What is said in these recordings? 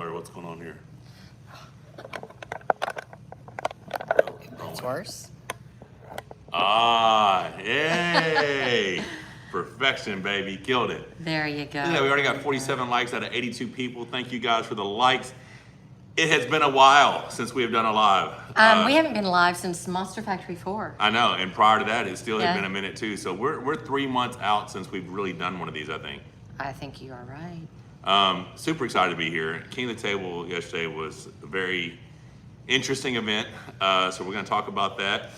blurry. What's going on here? It's worse. Ah, yay! Perfection, baby. Killed it. There you go. Look at that. We already got 47 likes out of 82 people. Thank you guys for the likes. It has been a while since we have done a live. We haven't been live since MonsterFactory 4. I know, and prior to that, it still had Yeah. been a minute too. So we're 3 months out since we've really done one of these, I think. I think you are right. Super excited to be here. King of the Table yesterday was a very interesting event, so we're going to talk about that.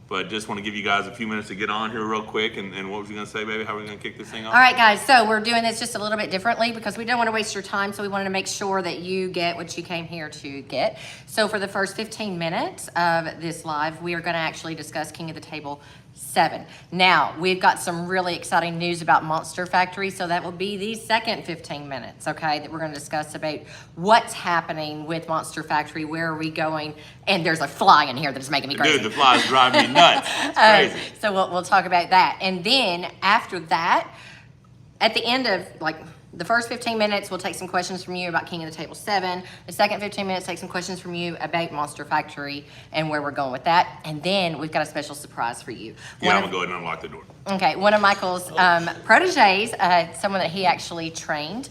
But just want to give you guys a few minutes to get on here real quick. And what was you going to say, baby? How are we going to kick this thing off? All right, guys, so we're doing this just a little bit differently because we don't want to waste your time, so we wanted to make sure that you get what you came here to get. So for the first 15 minutes of this live, we are going to actually discuss King of the Table 7. Now, we've got some really exciting news about MonsterFactory, so that will be the second 15 minutes, okay, that we're going to discuss about what's happening with MonsterFactory, where are we going, and there's a fly in here that's making me crazy. Dude, the flies drive me nuts. It's crazy. So we'll talk about that. And then after that, at the end of the first 15 minutes, we'll take some questions from you about King of the Table 7. The second 15 minutes, take some questions from you about MonsterFactory and where we're going with that. And then we've got a special surprise for you. Yeah, I'm going to go ahead and unlock the door. Okay, one of Michael's proteges, someone that he actually trained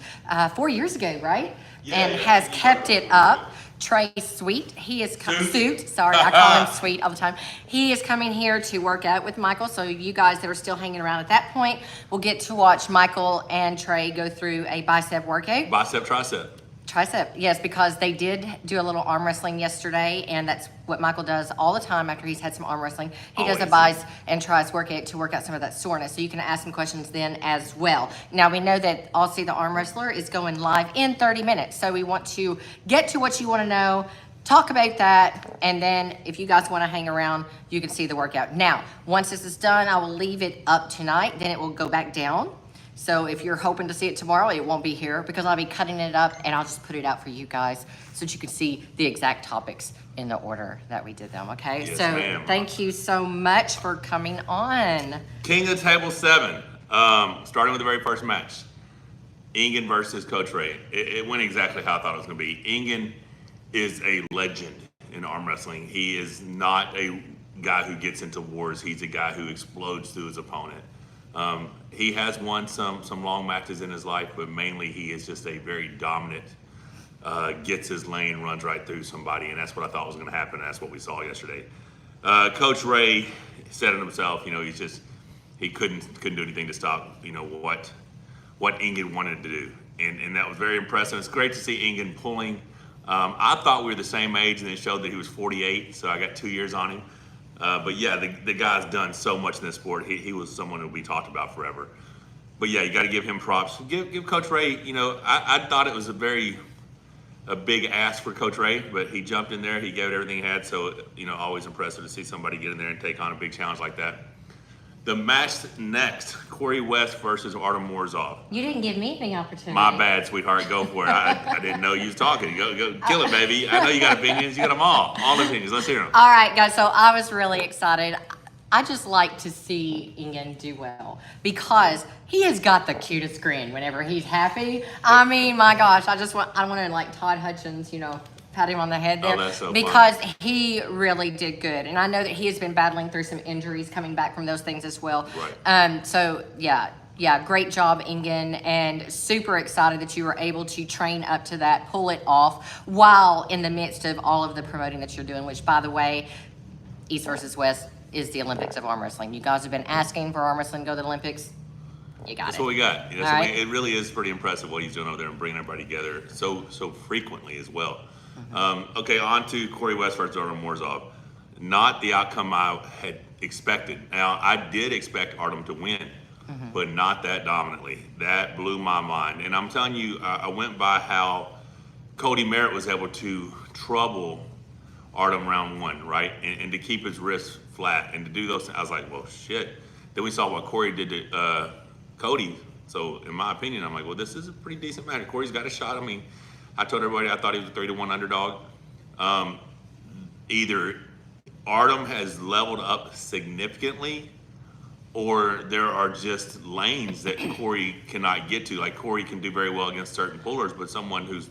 4 years ago, right? Yeah, and yeah, has yeah. kept it up. Trey Sweet, he is Suit. Sorry, I call him Sweet all the time. He is coming here to work out with Michael. So you guys that are still hanging around at that point will get to watch Michael and Trey go through a bicep workout. Bicep, tricep. Tricep, yes, because they did do a little arm wrestling yesterday, and that's what Michael does all the time after he's had some arm wrestling. He does a Always. biceps and tries workout to work out some of that soreness. So you can ask some questions then as well. Now we know that Aussie the Arm Wrestler is going live in 30 minutes. So we want to get to what you want to know, talk about that, and then if you guys want to hang around, you can see the workout. Now, once this is done, I will leave it up tonight, then it will go back down. So if you're hoping to see it tomorrow, it won't be here because I'll be cutting it up and I'll just put it out for you guys so that you can see the exact topics in the order that we did them, okay? Yes, so ma'am. thank you so much for coming on. King of the Table 7. Starting with the very first match. Ingen versus Coach Ray. It went exactly how I thought it was going to be. Ingen is a legend in arm wrestling. He is not a guy who gets into wars. He's a guy who explodes through his opponent. He has won some long matches in his life, but mainly he is just a very dominant, gets his lane, runs right through somebody, and that's what I thought was going to happen. That's what we saw yesterday. Coach Ray said it himself. You know, he couldn't do anything to stop, you know, what Ingen wanted to do, and that was very impressive. It's great to see Ingen pulling. I thought we were the same age, and it showed that he was 48, so I got 2 years on him. But yeah, the guy's done so much in this sport. He was someone who we talked about forever. But yeah, you got to give him props. Give Coach Ray. You know, I thought it was a big ask for Coach Ray, but he jumped in there. He gave it everything he had. So you know, always impressive to see somebody get in there and take on a big challenge like that. The match next, Corey West versus Artem Morzov. You didn't give me any opportunity. My bad, sweetheart. Go for it. I didn't know you was talking. Go kill it, baby. I know you got opinions. You got them all. All the opinions. Let's hear them. All right, guys, so I was really excited. I just like to see Ingen do well because he has got the cutest grin whenever he's happy. I mean, my gosh, I want to like Todd Hutchins, you know, pat him on the head there. Oh, that's so because he really did good. And I know that he has been battling through some injuries coming back from those things as well. Right. So yeah, great job, Ingen, and super excited that you were able to train up to that, pull it off while in the midst of all of the promoting that you're doing, which by the way, East versus West is the Olympics of arm wrestling. You guys have been asking for arm wrestling to go to the Olympics. You got That's it. what we got. All right. It really is pretty impressive what he's doing over there and bringing everybody together so frequently as well. Okay, on to Corey West versus Artem Morzov. Not the outcome I had expected. Now, I did expect Artem to win, but not that dominantly. That blew my mind. And I'm telling you, I went by how Cody Merritt was able to trouble Artem round 1, right? And to keep his wrists flat and to do those things. I was like, well, shit. Then we saw what Corey did to Cody. So in my opinion, I'm like, well, this is a pretty decent match. Corey's got a shot. I mean, I told everybody I thought he was a 3-1 underdog. Either Artem has leveled up significantly or there are just lanes that Corey cannot get to. Like Corey can do very well against certain pullers, but someone who's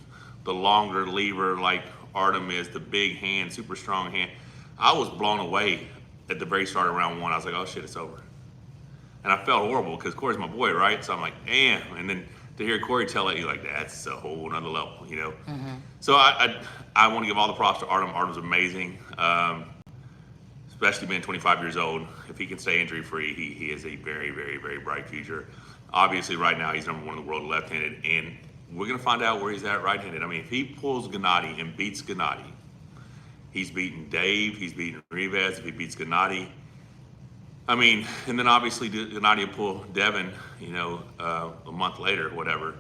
the longer lever like Artem is, the big hand, super strong hand. I was blown away at the very start of round one. I was like, oh shit, it's over. And I felt horrible because Corey's my boy, right? So I'm like, damn. And then to hear Corey tell it, you're like, that's a whole nother level, you know? So I want to give all the props to Artem. Artem's amazing, especially being 25 years old. If he can stay injury free, he is a very, very, very bright future. Obviously, right now, he's number one in the world left-handed, and we're going to find out where he's at right-handed. I mean, if he pulls Gennady and beats Gennady, he's beaten Dave, he's beaten Rivas. If he beats Gennady, I mean, and then obviously Gennady will pull Devin, you know, a month later, whatever.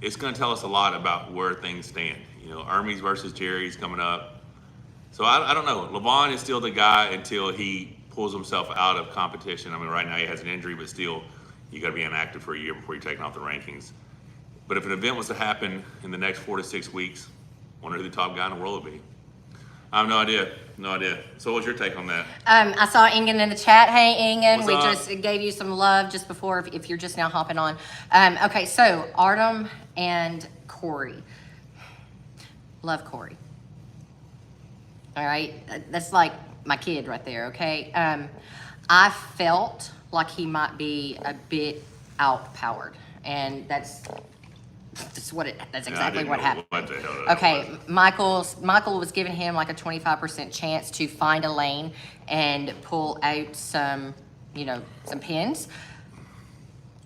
It's going to tell us a lot about where things stand. You know, Hermes versus Jerry's coming up. So I don't know. Levon is still the guy until he pulls himself out of competition. I mean, right now he has an injury, but still, you got to be inactive for a year before you're taking off the rankings. But if an event was to happen in the next 4 to 6 weeks, I wonder who the top guy in the world would be. I have no idea. No idea. So what's your take on that? I saw Ingen in the chat. Hey, Ingen. What's We up? just gave you some love just before, if you're just now hopping on. Okay, so Artem and Corey. Love Corey. All right? That's like my kid right there, okay? I felt like he might be a bit outpowered, and that's exactly what happened. What the hell that Okay, was. Michael was giving him like a 25% chance to find a lane and pull out some, you know, some pins.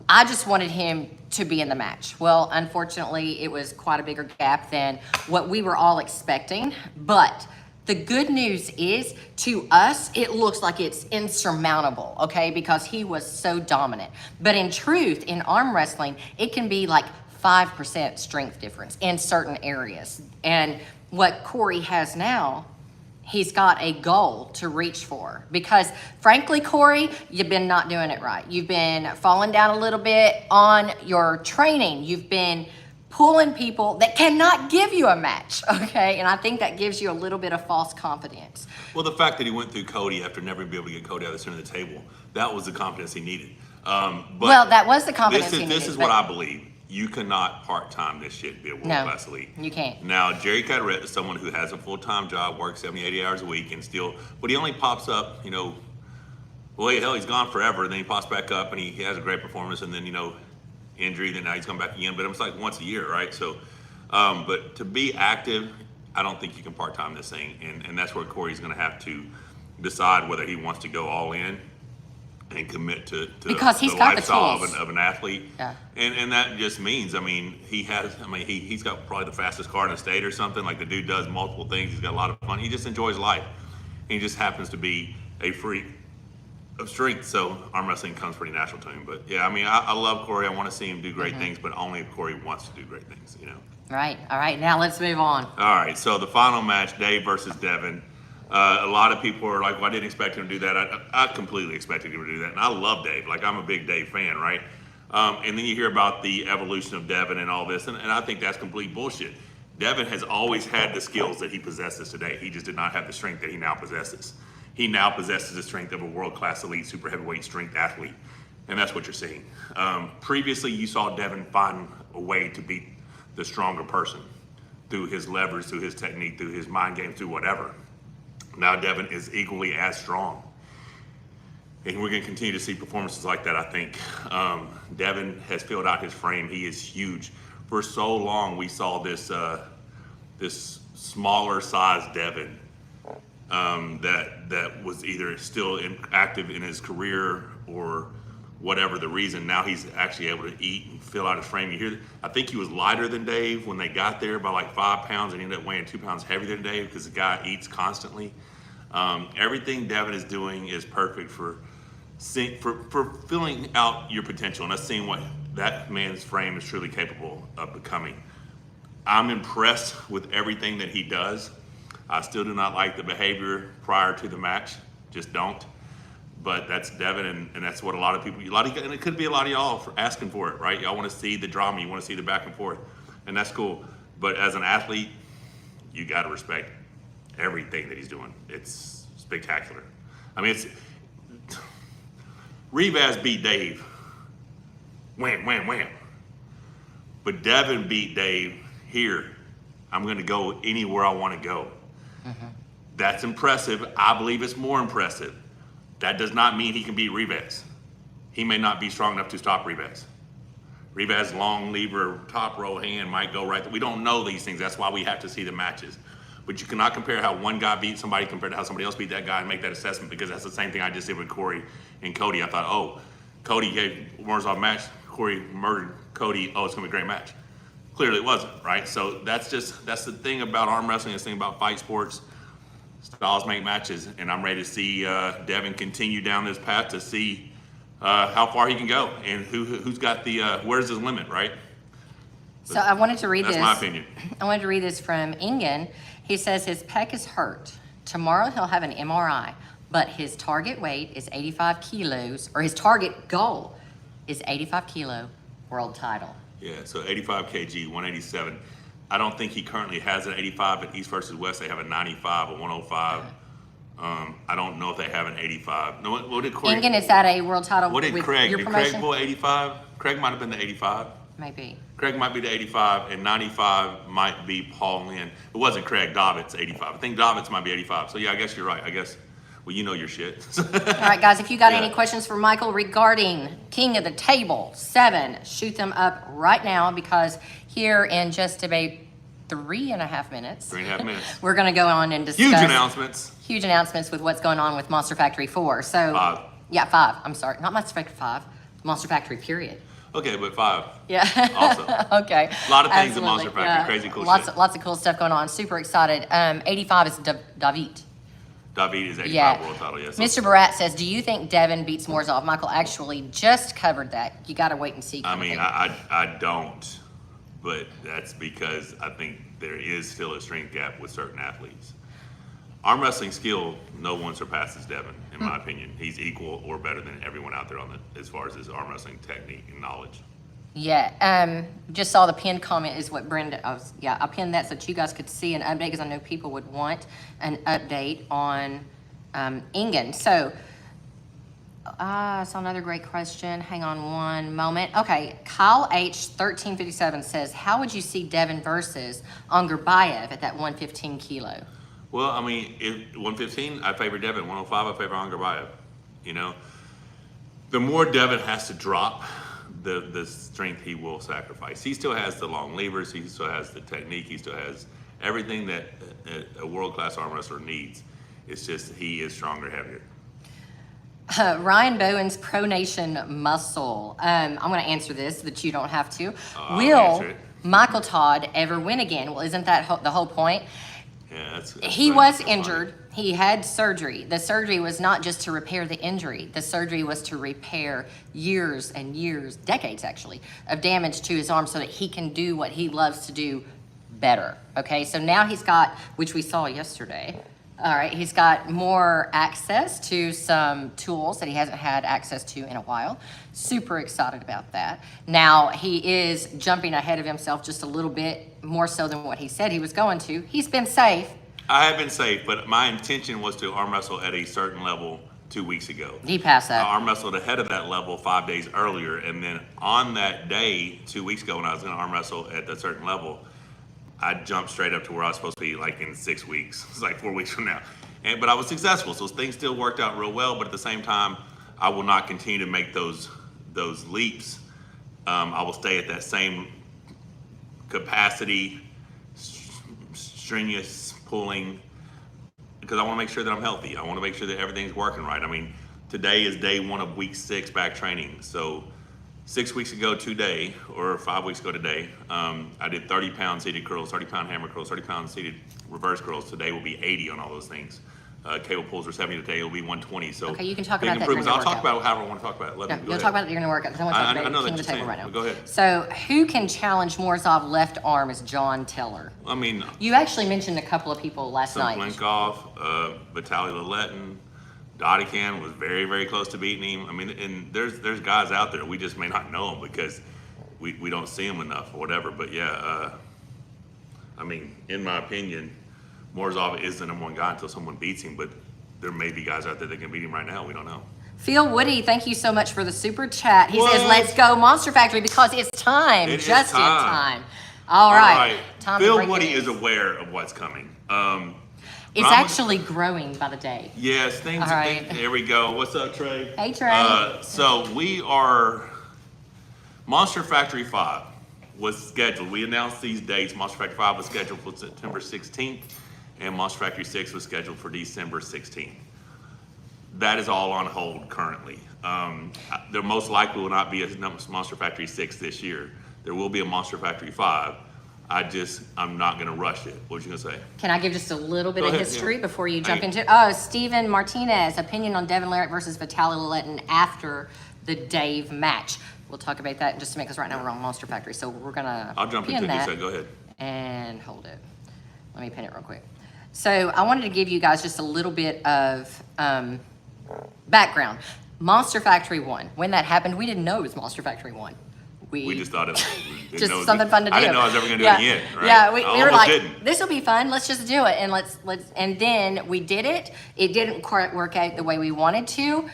I just wanted him to be in the match. Well, unfortunately, it was quite a bigger gap than what we were all expecting, but the good news is, to us, it looks like it's insurmountable, okay? Because he was so dominant. But in truth, in arm wrestling, it can be like 5% strength difference in certain areas. And what Corey has now, he's got a goal to reach for. Because frankly, Corey, you've been not doing it right. You've been falling down a little bit on your training. You've been pulling people that cannot give you a match, okay? And I think that gives you a little bit of false confidence. Well, the fact that he went through Cody after never being able to get Cody out of the center of the table, that was the confidence he needed. But Well, that was the confidence he needed. This is what I believe. You cannot part-time this shit, be a world-class elite. You can't. Now, Jerry Carteret is someone who has a full-time job, works 70, 80 hours a week, and still, but he only pops up, you know, well, hell, he's gone forever, then he pops back up, and he has a great performance, and then, you know, injury, then now he's come back again, but it's like once a year, right? So, but to be active, I don't think you can part-time this thing, and that's where Corey's going to have to decide whether he wants to go all in and commit to Because he's the got the lifestyle tools. of an athlete. Yeah. And that just means, I mean, he's got probably the fastest car in the state or something. Like, the dude does multiple things. He's got a lot of fun. He just enjoys life. He just happens to be a freak of strength, so arm wrestling comes pretty natural to him. But yeah, I mean, I love Corey. I want to see him do great things, but only if Corey wants to do great things, you know. Right, all right, now let's move on. All right, so the final match, Dave versus Devin. A lot of people are like, well, I didn't expect him to do that. I completely expected him to do that, and I love Dave. Like, I'm a big Dave fan, right? And then you hear about the evolution of Devin and all this, and I think that's complete bullshit. Devin has always had the skills that he possesses today. He just did not have the strength that he now possesses. He now possesses the strength of a world-class elite super heavyweight strength athlete, and that's what you're seeing. Previously, you saw Devin find a way to beat the stronger person through his levers, through his technique, through his mind game, through whatever. Now Devin is equally as strong, and we're going to continue to see performances like that, I think. Devin has filled out his frame. He is huge. For so long, we saw this smaller size Devin that was either still active in his career or whatever the reason. Now he's actually able to eat and fill out his frame. You hear, I think he was lighter than Dave when they got there by like 5 pounds, and he ended up weighing 2 pounds heavier than Dave because the guy eats constantly. Everything Devin is doing is perfect for filling out your potential, and us seeing what that man's frame is truly capable of becoming. I'm impressed with everything that he does. I still do not like the behavior prior to the match, just don't. But that's Devin, and that's what a lot of people, and it could be a lot of y'all for asking for it, right? Y'all want to see the drama, you want to see the back and forth, and that's cool. But as an athlete, you got to respect everything that he's doing. It's spectacular. I mean, Rivas beat Dave, wham, wham, wham. But Devin beat Dave here. I'm going to go anywhere I want to go. That's impressive. I believe it's more impressive. That does not mean he can beat Rivas. He may not be strong enough to stop Rivas. Rivas' long lever, top row hand might go right. We don't know these things. That's why we have to see the matches. But you cannot compare how one guy beat somebody compared to how somebody else beat that guy and make that assessment, because that's the same thing I just did with Corey and KOTT. I thought, oh, KOTT gave Morozov a match. Corey murdered KOTT. Oh, it's going to be a great match. Clearly it wasn't, right? So that's the thing about arm wrestling, this thing about fight sports. Styles make matches, and I'm ready to see Devin continue down this path to see how far he can go and who's got the where's his limit, right? So I wanted to read this. That's my opinion. I wanted to read this from Ingen. He says his pec is hurt. Tomorrow he'll have an MRI, but his target weight is 85 kilos, or his target goal is 85 kilo world title. Yeah, so 85 kg, 187. I don't think he currently has an 85, but East versus West, they have a 95, a 105. I don't know if they have an 85. No, what did Corey? Ingen, is that a world title? What did with Craig? your Did promotion? Craig pull 85? Craig might have been the 85. Maybe. Craig might be the 85, and 95 might be Paul Lynn. It wasn't Craig. Davitt's 85. I think Davitt's might be 85. So yeah, I guess you're right. I guess, well, you know your shit. All right, guys, if you got Yeah. any questions for Michael regarding King of the Table 7, shoot them up right now, because here in just about 3.5 minutes, 3.5 minutes. we're going to go on and discuss Huge announcements. huge announcements with what's going on with Monster Factory 4. So 5. Yeah, 5. I'm sorry, not Monster Factory 5. Monster Factory period. Okay, but 5. Yeah. Also. Okay. A lot of things at Absolutely. Monster Factory. Crazy cool shit. Lots of cool stuff going on. Super excited. 85 is David. David is 85 Yeah. world title, yes. Mr. Barat says, do you think Devin beats Morozov? Michael actually just covered that. You got to wait and see. I kind of mean, thing. I don't, but that's because I think there is still a strength gap with certain athletes. Arm wrestling skill, no one surpasses Devin, in my opinion. He's equal or better than everyone out there as far as his arm wrestling technique and knowledge. Yeah, just saw the pinned comment is what Brenda, I pinned that so that you guys could see an update, because I know people would want an update on Ingen. So, I saw another great question. Hang on one moment. Okay, Kyle H. 1357 says, how would you see Devin versus Angarbayev at that 115 kilo? Well, I mean, if 115, I favor Devin. 105, I favor Angarbayev. You know, the more Devin has to drop, the strength he will sacrifice. He still has the long levers. He still has the technique. He still has everything that a world-class arm wrestler needs. It's just he is stronger, heavier. Ryan Bowen's Pronation Muscle. I'm going to answer this so that you don't have to. I'll Will answer it. Michael Todd ever win again? Well, isn't that the whole point? Yeah, that's He funny. was That's funny. injured. He had surgery. The surgery was not just to repair the injury. The surgery was to repair years and years, decades actually, of damage to his arm so that he can do what he loves to do better. Okay, so now he's got, which we saw yesterday, all right, he's got more access to some tools that he hasn't had access to in a while. Super excited about that. Now he is jumping ahead of himself just a little bit more so than what he said he was going to. He's been safe. I have been safe, but my intention was to arm wrestle at a certain level 2 weeks ago. He passed I that. arm wrestled ahead of that level 5 days earlier, and then on that day, 2 weeks ago, when I was going to arm wrestle at a certain level, I jumped straight up to where I was supposed to be like in 6 weeks. It's like 4 weeks from now. But I was successful, so things still worked out real well, but at the same time, I will not continue to make those leaps. I will stay at that same capacity, strenuous pulling, because I want to make sure that I'm healthy. I want to make sure that everything's working right. I mean, today is day 1 of week 6 back training. So 6 weeks ago today, or 5 weeks ago today, I did 30-pound seated curls, 30-pound hammer curls, 30-pound seated reverse curls. Today will be 80 on all those things. Cable pulls were 70 today. It'll be 120. So Okay, you can talk big about that during improvements. your I'll talk workout. about it however I want to talk about it. No, Go you'll ahead. talk about it during the workout, because I want to talk I about know that King of you're the Table saying, right now. but go ahead. So who can challenge Morozov left arm is John Teller. I mean, You actually mentioned a couple of people last night. Blinkov, Vitaly Laletin, Dodican was very, very close to beating him. I mean, and there's guys out there. We just may not know them because we don't see them enough or whatever. But yeah, I mean, in my opinion, Morozov is the #1 guy until someone beats him. But there may be guys out there that can beat him right now. We don't know. Phil Woody, thank you so much for the super chat. He says, What? let's go Monster Factory, because it's time. It is just time. in time. All right. Time to Phil break Woody it. is aware of what's coming. It's actually growing by the day. Yes, All right. there we go. What's up, Trey? Hey, Trey. So we are, Monster Factory 5 was scheduled. We announced these dates. Monster Factory 5 was scheduled for September 16th, and Monster Factory 6 was scheduled for December 16th. That is all on hold currently. There most likely will not be a Monster Factory 6 this year. There will be a Monster Factory 5. I'm not going to rush it. What was you going to say? Can I give just a little bit Go of ahead, history yeah. before you jump into it? Oh, Steven Martinez, opinion on Devin Larratt versus Vitaly Letin after the Dave match. We'll talk about that in just a minute, because right now we're on Monster Factory, so we're going to I'll jump into this. Go ahead. And hold it. Let me pin it real quick. So I wanted to give you guys just a little bit of background. Monster Factory 1. When that happened, we didn't know it was Monster Factory 1. We just thought it was just something fun to do. I didn't know I was ever going to do it again. Right? Yeah, we were like, didn't. this will be fun. Let's just do it, and and then we did it. It didn't quite work out the way we wanted to,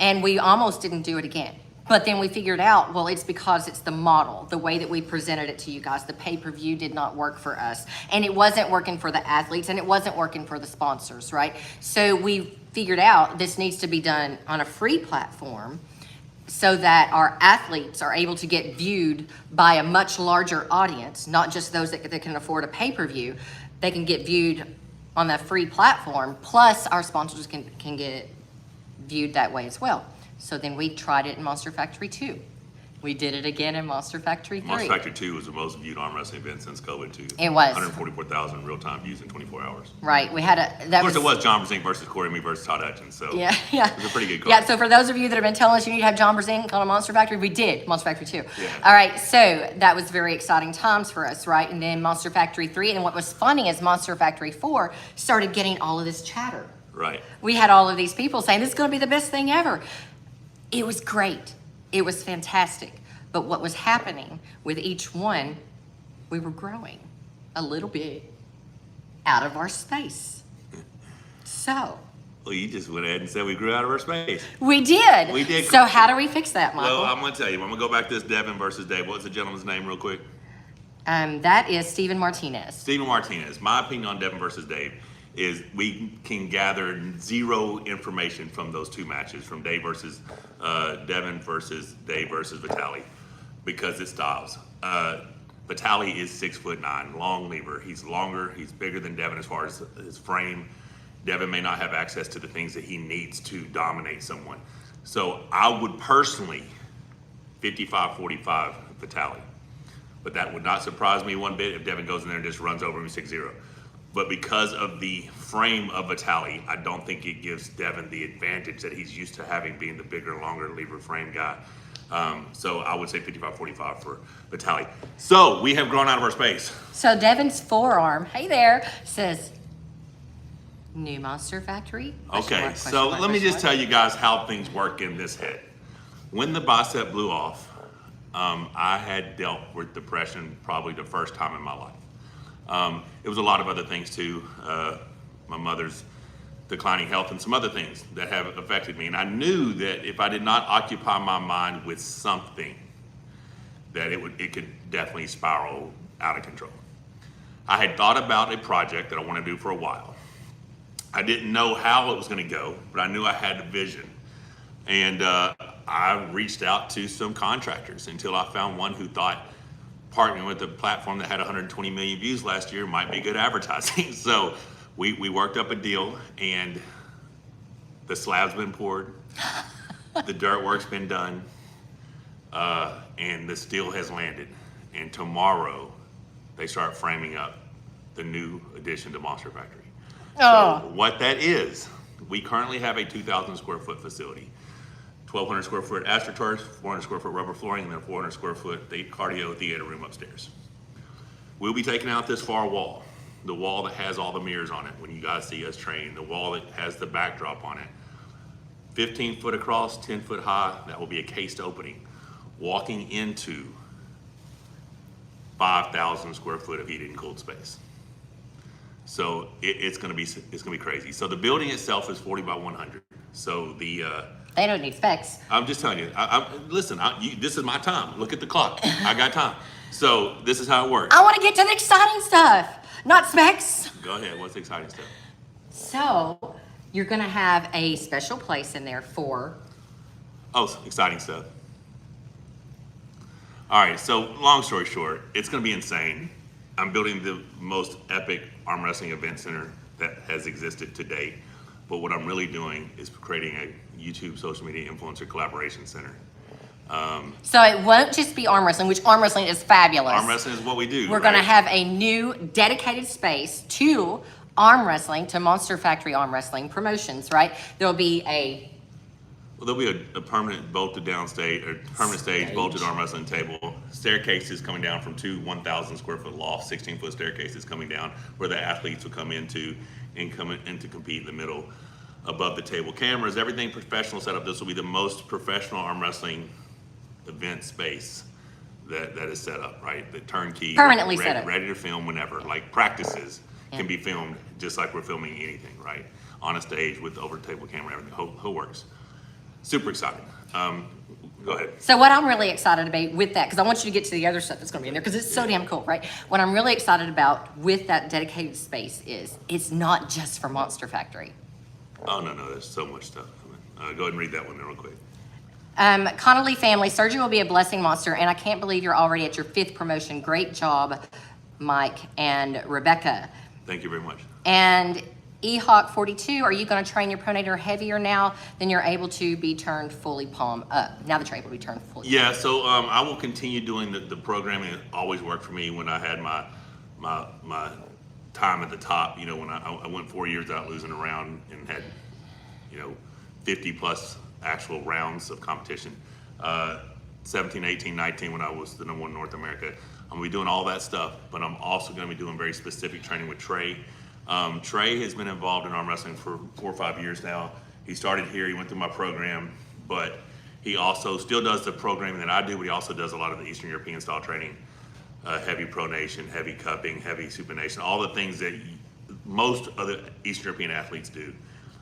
and we almost didn't do it again. But then we figured out, well, it's because it's the model, the way that we presented it to you guys. The pay-per-view did not work for us, and it wasn't working for the athletes, and it wasn't working for the sponsors, right? So we figured out this needs to be done on a free platform, so that our athletes are able to get viewed by a much larger audience, not just those that can afford a pay-per-view. They can get viewed on that free platform, plus our sponsors can get viewed that way as well. So then we tried it in Monster Factory 2. We did it again in Monster Factory 3. Monster Factory 2 was the most viewed arm wrestling event since COVID 2. It was. 144,000 real-time views in 24 hours. Right, we had Of course, it was John Brzezinski versus Corey Me versus Todd Hutchins, so yeah. it was a pretty good card. Yeah, so for those of you that have been telling us you need to have John Brzezinski on a Monster Factory, we did, Monster Factory 2. Yeah. All right, so that was very exciting times for us, right? And then Monster Factory 3, and what was funny is Monster Factory 4 started getting all of this chatter. Right. We had all of these people saying, this is gonna be the best thing ever. It was great, it was fantastic. But what was happening with each one, we were growing a little bit out of our space. So. Well, you just went ahead and said we grew out of our space. We did. We did. So how do we fix that, Michael? Well, I'm going to tell you. I'm going to go back to this Devin versus Dave. What's the gentleman's name real quick? That is Steven Martinez. Steven Martinez. My opinion on Devin versus Dave is we can gather zero information from those two matches, from Dave versus Devin versus Dave versus Vitaly, because it's styles. Vitaly is 6'9", long lever. He's longer, he's bigger than Devin as far as his frame. Devin may not have access to the things that he needs to dominate someone. So I would personally 55-45 Vitaly. But that would not surprise me one bit if Devin goes in there and just runs over him 6-0. But because of the frame of Vitaly, I don't think it gives Devin the advantage that he's used to having, being the bigger, longer lever frame guy. So I would say 55-45 for Vitaly. So we have grown out of our space. So Devin's forearm, hey there, says New Monster Factory? Okay, so let me just tell you guys how things work in this head. When the bicep blew off, I had dealt with depression probably the first time in my life. It was a lot of other things too. My mother's declining health and some other things that have affected me. And I knew that if I did not occupy my mind with something, that it could definitely spiral out of control. I had thought about a project that I want to do for a while. I didn't know how it was going to go, but I knew I had a vision. And I reached out to some contractors until I found one who thought partnering with a platform that had 120 million views last year might be good advertising. So we worked up a deal, and the slab's been poured, the dirt work's been done, and the steel has landed. And tomorrow they start framing up the new addition to Monster Factory. Oh. So what that is, we currently have a 2,000 square foot facility. 1,200 square foot AstroTurf, 400 square foot rubber flooring, and then 400 square foot cardio theater room upstairs. We'll be taking out this far wall, the wall that has all the mirrors on it when you guys see us train, the wall that has the backdrop on it. 15 foot across, 10 foot high, that will be a cased opening, walking into 5,000 square foot of heated and cooled space. So it's gonna be crazy. So the building itself is 40 by 100. So the They don't need specs. I'm just telling you. Listen. This is my time. Look at the clock. I got time. So this is how it works. I want to get to the exciting stuff, not specs. Go ahead. What's the exciting stuff? So you're going to have a special place in there for... Oh, exciting stuff. All right, so long story short, it's going to be insane. I'm building the most epic arm wrestling event center that has existed to date. But what I'm really doing is creating a YouTube social media influencer collaboration center. So it won't just be arm wrestling, which arm wrestling is fabulous. Arm wrestling is what we do. We're going to have a new dedicated space to arm wrestling, to MonsterFactory arm wrestling promotions, right? There'll be There'll be a permanent bolted down stage, or permanent stage bolted arm wrestling table. Staircases coming down from two 1,000 square foot loft, 16-foot staircases coming down where the athletes will come into and come in to compete in the middle. Above the table, cameras, everything professional setup. This will be the most professional arm wrestling event space that is set up, right? The turnkey, permanently set up, ready to film whenever. Like practices can be filmed just like we're filming anything, right? On a stage with over the table camera, everything. Whole works. Super exciting. Go ahead. So what I'm really excited about with that, because I want you to get to the other stuff that's going to be in there, because it's so damn cool, right? What I'm really excited about with that dedicated space is it's not just for MonsterFactory. Oh, no, there's so much stuff. Go ahead and read that one real quick. Connolly family, surgery will be a blessing, Monster, and I can't believe you're already at your 5th promotion. Great job, Mike and Rebecca. Thank you very much. And EHawk42, are you going to train your pronator heavier now than you're able to be turned fully palm up? Now that you're able to be turned fully palm Yeah, so I will continue doing the programming. It always worked for me when I had my time at the top. You know, when I went 4 years out losing a round and had, 50 plus actual rounds of competition. 17, 18, 19 when I was the #1 in North America. I'm gonna be doing all that stuff, but I'm also gonna be doing very specific training with Trey. Trey has been involved in arm wrestling for 4 or 5 years now. He started here, he went through my program, but he also still does the programming that I do, but he also does a lot of the Eastern European style training, heavy pronation, heavy cupping, heavy supination, all the things that most other Eastern European athletes do.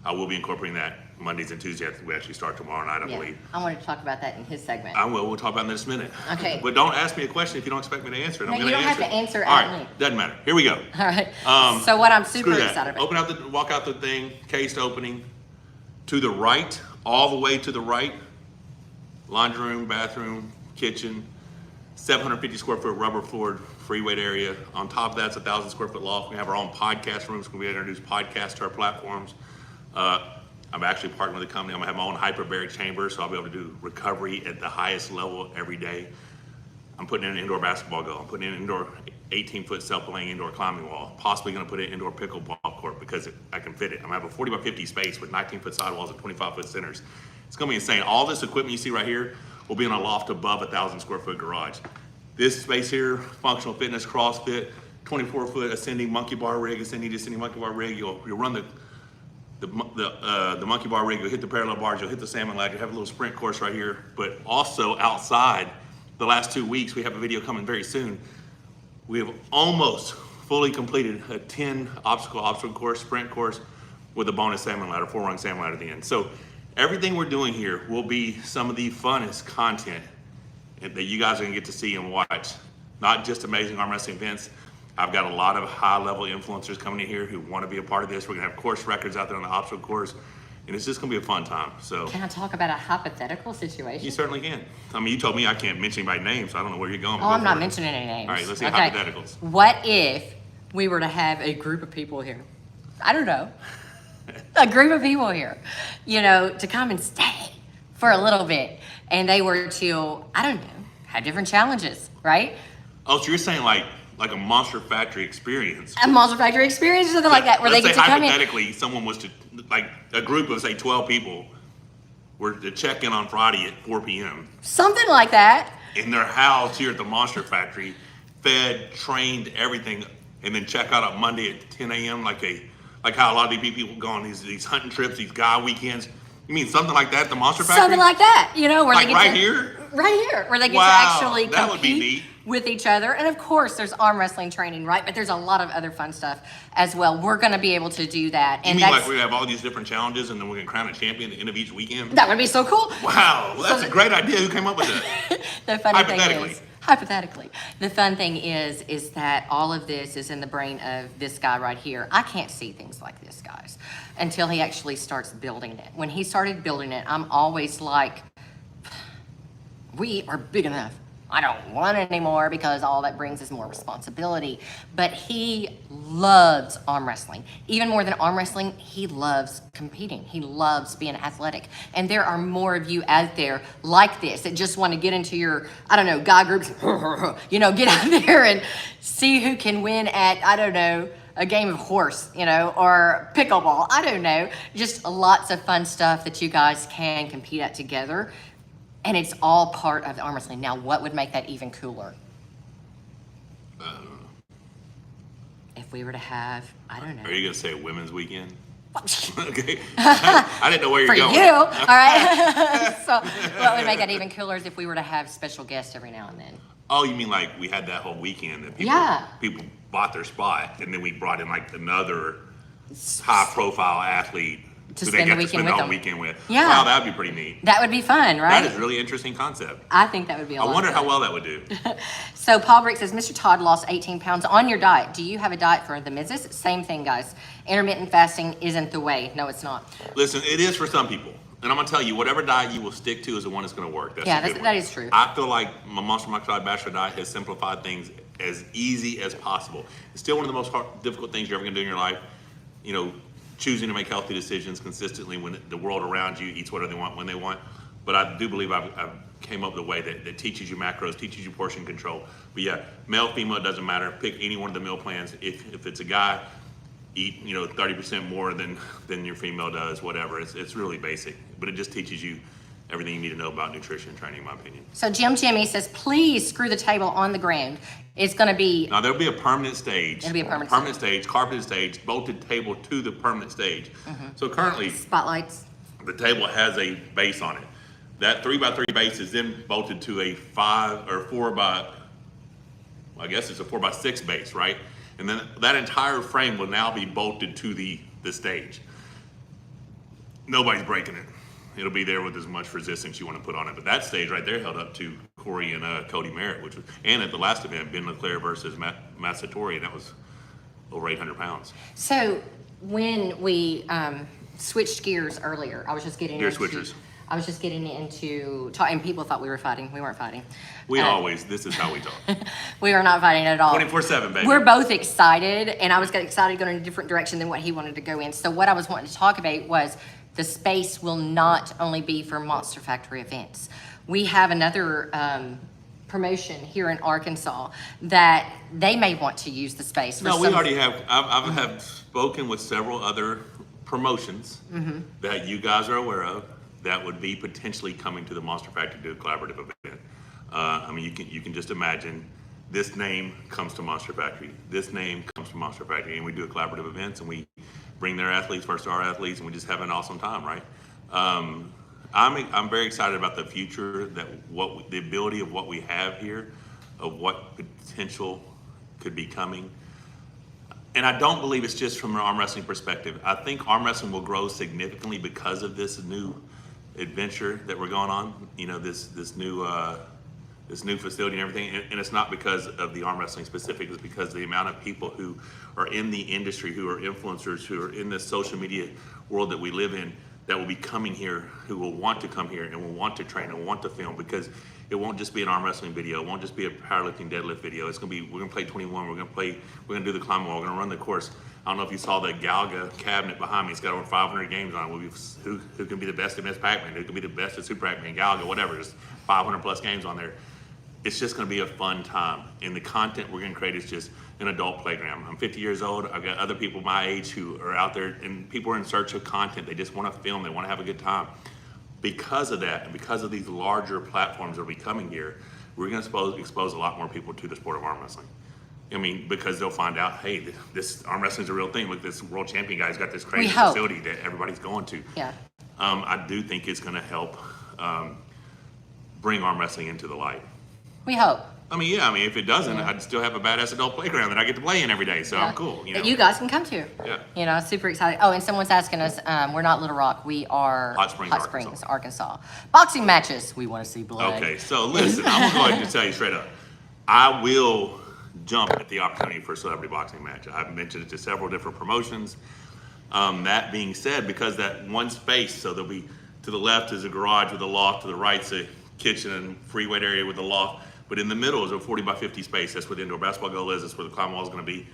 I will be incorporating that Mondays and Tuesdays. We actually start tomorrow night, I believe. I wanted to talk about that in his segment. I will. We'll talk about it in just a minute. Okay. But don't ask me a question if you don't expect me to answer it. No, I'm you going don't to answer have to answer All at right. me. Doesn't matter. Here we go. All right. So what I'm super Screw that. excited about. Open out walk out the thing, cased opening. To the right, all the way to the right. Laundry room, bathroom, kitchen. 750 square foot rubber floored free weight area. On top of that's 1,000 square foot loft. We have our own podcast rooms. We're going to introduce podcasts to our platforms. I'm actually partnering with a company. I'm gonna have my own hyperbaric chamber, so I'll be able to do recovery at the highest level every day. I'm putting in an indoor basketball goal. I'm putting in an indoor 18-foot self-playing indoor climbing wall. Possibly gonna put in an indoor pickleball court because I can fit it. I'm gonna have a 40 by 50 space with 19-foot sidewalls and 25-foot centers. It's gonna be insane. All this equipment you see right here will be in a loft above 1,000 square foot garage. This space here, functional fitness, CrossFit, 24-foot ascending monkey bar rig, ascending descending monkey bar rig. You'll run the monkey bar rig, you'll hit the parallel bars, you'll hit the salmon ladder, you have a little sprint course right here, but also outside, the last 2 weeks, we have a video coming very soon. We have almost fully completed a 10 obstacle course, sprint course with a bonus salmon ladder, 4-rung salmon ladder at the end. So everything we're doing here will be some of the funnest content that you guys are gonna get to see and watch. Not just amazing arm wrestling events. I've got a lot of high-level influencers coming in here who want to be a part of this. We're gonna have course records out there on the obstacle course, and it's just gonna be a fun time. So Can I talk about a hypothetical situation? you certainly can. I mean, you told me I can't mention anybody's name, so I don't know where you're going. Oh, I'm not mentioning any names. All right, let's see hypotheticals. What if we were to have a group of people here? I don't know. A group of people here, to come and stay for a little bit, and they were to, I don't know, have different challenges, right? Oh, so you're saying like a MonsterFactory experience? A MonsterFactory experience or something like that, where they Let's get say to come in. hypothetically, someone was to, like a group of say 12 people were to check in on Friday at 4 p.m. Something like that. in their house here at the MonsterFactory, fed, trained, everything, and then check out on Monday at 10 a.m. like how a lot of these people go on these hunting trips, these guy weekends. You mean something like that at the MonsterFactory? Something like that, where like they get right to, here? Right here, where they get Wow, to actually that would be compete neat. with each other. And of course, there's arm wrestling training, right? But there's a lot of other fun stuff as well. We're going to be able to do that. You And mean like we have all these different challenges and then we're going to crown a champion at the end of each weekend? that would be so cool. Wow, well, that's a great idea. Who came up with that? The funny thing Hypothetically. is, Hypothetically. The fun thing is that all of this is in the brain of this guy right here. I can't see things like this, guys, until he actually starts building it. When he started building it, I'm always like, we are big enough. I don't want it anymore because all that brings is more responsibility. But he loves arm wrestling. Even more than arm wrestling, he loves competing. He loves being athletic. And there are more of you out there like this that just want to get into your, I don't know, guy groups, you know, get out there and see who can win at, I don't know, a game of horse, you know, or pickleball. I don't know. Just lots of fun stuff that you guys can compete at together. And it's all part of the arm wrestling. Now, what would make that even cooler? If we were to have, I don't know. Are you going to say women's weekend? Okay. I didn't know where you're going. For you, all right? So what would make that even cooler is if we were to have special guests every now and then. Oh, you mean like we had that whole weekend that people bought their spot, and then we brought in like another high-profile athlete to who spend they the got to spend weekend with the them. weekend with. Yeah. Wow, that would be pretty neat. That would be fun, right? That is a really interesting concept. I think that would be a lot I wonder of how fun. well that would do. So Paul Brick says, Mr. Todd lost 18 pounds on your diet. Do you have a diet for the Mrs.? Same thing, guys. Intermittent fasting isn't the way. No, it's not. Listen, it is for some people. And I'm going to tell you, whatever diet you will stick to is the one that's going to work. That is true. I feel like my Michael Todd Bachelor diet has simplified things as easy as possible. It's still one of the most difficult things you're ever going to do in your life. You know, choosing to make healthy decisions consistently when the world around you eats whatever they want when they want. But I do believe I've came up with a way that teaches you macros, teaches you portion control. But yeah, male, female, it doesn't matter. Pick any one of the meal plans. If it's a guy, eat 30% more than your female does, whatever. It's really basic, but it just teaches you everything you need to know about nutrition and training, in my opinion. So Jimmy says, please screw the table on the ground. It's going to be... Now, there'll be a permanent stage. It'll be a permanent stage, carpeted stage, bolted table to the permanent stage. So currently... Spotlights. The table has a base on it. That 3x3 base is then bolted to a 5 or 4 by... I guess it's a 4x6 base, right? And then that entire frame will now be bolted to the stage. Nobody's breaking it. It'll be there with as much resistance you want to put on it. But that stage right there held up to Corey and Cody Merritt, which was, and at the last event, Ben LeClaire versus Matt Satori, and that was over 800 pounds. So when we switched gears earlier, I was just getting Gear into... switchers. I was just getting into talking, and people thought we were fighting. We weren't fighting. This is how we talk. We are not fighting at all. 24/7, baby. We're both excited, and I was excited going in a different direction than what he wanted to go in. So what I was wanting to talk about was the space will not only be for MonsterFactory events. We have another promotion here in Arkansas that they may want to use the space for. No, we already have. I've have spoken with several other promotions that you guys are aware of that would be potentially coming to the MonsterFactory to do a collaborative event. I mean, you can just imagine this name comes to MonsterFactory. This name comes to MonsterFactory, and we do a collaborative events, and we bring their athletes versus our athletes, and we just have an awesome time, right? I'm very excited about the future, the ability of what we have here, of what potential could be coming. And I don't believe it's just from an arm wrestling perspective. I think arm wrestling will grow significantly because of this new adventure that we're going on. This new facility and everything. And it's not because of the arm wrestling specific. It's because of the amount of people who are in the industry, who are influencers, who are in this social media world that we live in, that will be coming here, who will want to come here and will want to train and want to film, because it won't just be an arm wrestling video. It won't just be a powerlifting deadlift video. It's gonna be, we're gonna play 21. We're gonna do the climb wall. We're gonna run the course. I don't know if you saw the Galga cabinet behind me. It's got over 500 games on it. Who can be the best at Miss Pac-Man? Who can be the best at Super Pac-Man? Galga, whatever. There's 500 plus games on there. It's just gonna be a fun time. And the content we're gonna create is just an adult playground. I'm 50 years old. I've got other people my age who are out there, and people are in search of content. They just wanna film, they wanna have a good time. Because of that, and because of these larger platforms that will be coming here, we're gonna expose a lot more people to the sport of arm wrestling. I mean, because they'll find out, hey, this arm wrestling is a real thing. Look, this world champion guy's got this crazy facility that everybody's going to. Yeah. I do think it's gonna help bring arm wrestling into the light. We hope. I mean, yeah, if it doesn't, I'd still have a badass adult playground that I get to play in every day, so I'm cool. That you guys can come to. Yeah. Super excited. Oh, and someone's asking us, we're not Little Rock, we are Hot Springs, Arkansas. Boxing matches, we want to see blood. Okay, so listen, I'm gonna go ahead and tell you straight up. I will jump at the opportunity for a celebrity boxing match. I've mentioned it to several different promotions. That being said, because that one space, so there'll be to the left is a garage with a loft, to the right's a kitchen and free weight area with a loft, but in the middle is a 40 by 50 space. That's where the indoor basketball goal is. That's where the climb wall is going to be.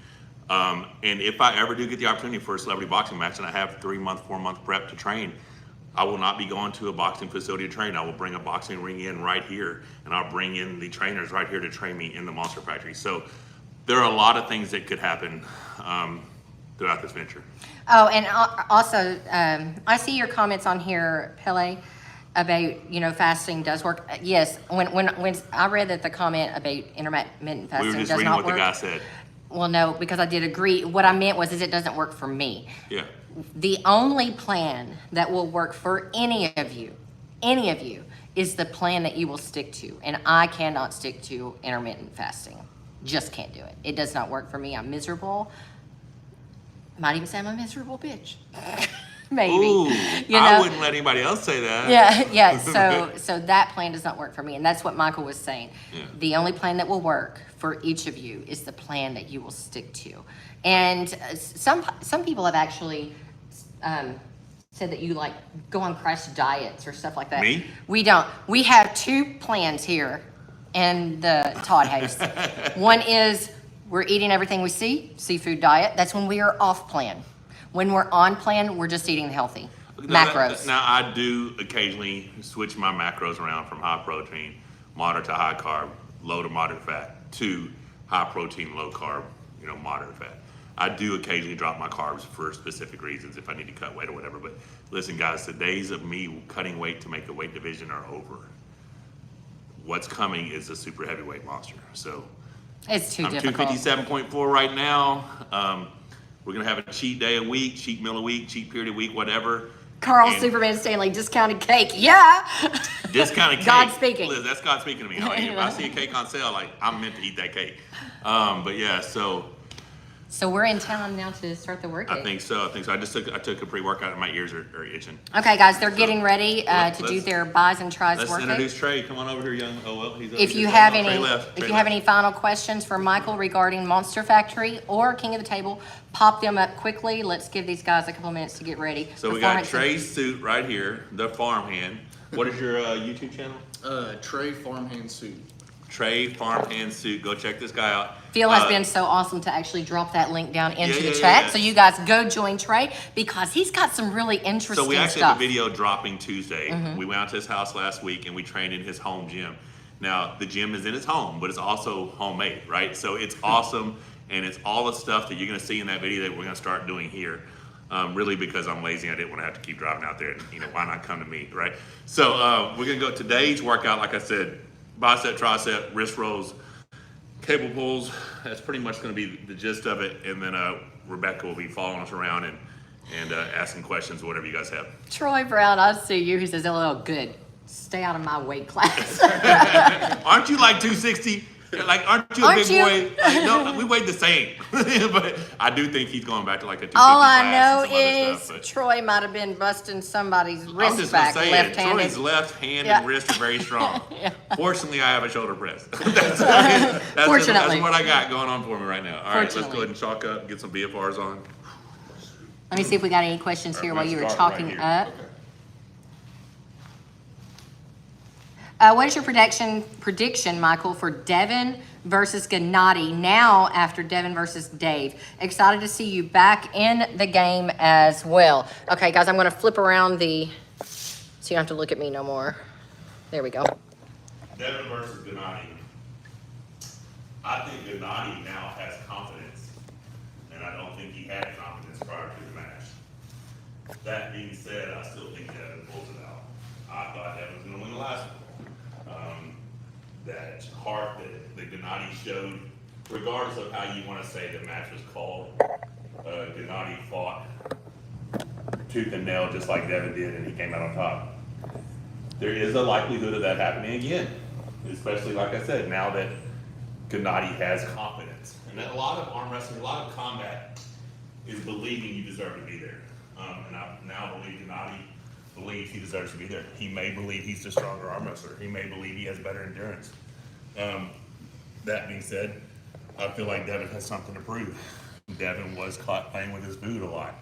And if I ever do get the opportunity for a celebrity boxing match and I have 3-month, 4-month prep to train, I will not be going to a boxing facility to train. I will bring a boxing ring in right here, and I'll bring in the trainers right here to train me in the Monster Factory. So there are a lot of things that could happen throughout this venture. Oh, and also, I see your comments on here, Pele, about, you know, fasting does work. Yes, when I read that the comment about intermittent fasting We were just does reading not what work. the guy said. Well, no, because I did agree. What I meant was it doesn't work for me. Yeah. The only plan that will work for any of you, is the plan that you will stick to. And I cannot stick to intermittent fasting. Just can't do it. It does not work for me. I'm miserable. Might even say I'm a miserable bitch. Maybe. Ooh, you know? I wouldn't let anybody else say that. Yeah. So that plan does not work for me, and that's what Michael was saying. Yeah. The only plan that will work for each of you is the plan that you will stick to. And some people have actually said that you like go on crash diets or stuff like that. Me? We don't. We have two plans here in the Todd house. One is we're eating everything we see, seafood diet. That's when we are off plan. When we're on plan, we're just eating healthy. Macros. Now, I do occasionally switch my macros around from high protein, moderate to high carb, low to moderate fat, to high protein, low carb, moderate fat. I do occasionally drop my carbs for specific reasons if I need to cut weight or whatever. But listen, guys, the days of me cutting weight to make the weight division are over. What's coming is a super heavyweight monster. So it's too I'm difficult. 257.4 right now. We're gonna have a cheat day a week, cheat meal a week, cheat period a week, whatever. Carl And Superman Stanley, discounted cake. Yeah. discounted cake. God speaking. Liz, that's God speaking to me. Like, if I see a cake on sale, I'm meant to eat that cake. But yeah, So we're in town now to start the workout. I think so. I took a pre-workout and my ears are itching. Okay, guys, they're getting ready to let's- do their buys and tries Let's workout. introduce Trey. Come on over here, young. Oh well, he's over If here. you have Trey any, left. if Trey you have left. any final questions for Michael regarding Monster Factory or King of the Table, pop them up quickly. Let's give these guys a couple minutes to get ready. So we got Performance- Trey's suit right here, the farmhand. What is your YouTube channel? Trey Farmhand Suit. Trey Farmhand Suit. Go check this guy out. Phil has been so awesome to actually drop that link down into the yeah, chat. yeah. So you guys go join Trey because he's got some really interesting So we actually stuff. have a video dropping Tuesday. We went out to his house last week and we trained in his home gym. Now the gym is in his home, but it's also homemade, right? So it's awesome, and it's all the stuff that you're gonna see in that video that we're gonna start doing here. Really because I'm lazy, I didn't want to have to keep driving out there, and why not come to me, right? So we're gonna go today's workout, like I said, bicep, tricep, wrist rolls, cable pulls. That's pretty much going to be the gist of it. And then Rebecca will be following us around and asking questions, whatever you guys have. Troy Brown, I see you. He says, "Oh, good. Stay out of my weight class." Aren't you like 260? Like, aren't you a Aren't big you? boy? Like, no, we weighed the same. But I do think he's going back to like a 250 All I class know and some other is stuff, but Troy might have been busting somebody's I'm wrist just gonna back say it. left-handed. Troy's left hand Yeah. and wrist are very strong. Fortunately, I have a shoulder press. that's Fortunately. what I got going on for me right now. All right, let's go Fortunately. ahead and chalk up, get some BFRs on. Let me see if we got any questions here while Let's you were start chalking right here. up. What is your prediction, Michael, for Devin versus Gennady now after Devin versus Dave? Excited to see you back in the game as well. Okay, guys, I'm going to flip around so you don't have to look at me no more. There we go. Devin versus Gennady. I think Gennady now has confidence, and I don't think he had confidence prior to the match. That being said, I still think Devin pulls it out. I thought Devin was going to win the last one. That heart that Gennady showed, regardless of how you want to say the match was called, Gennady fought tooth and nail just like Devin did, and he came out on top. There is a likelihood of that happening again, especially like I said, now that Gennady has confidence. And that a lot of arm wrestling, a lot of combat is believing you deserve to be there. And I now believe Gennady believes he deserves to be there. He may believe he's the stronger arm wrestler. He may believe he has better endurance. that being said, I feel like Devin has something to prove. Devin was caught playing with his food a lot,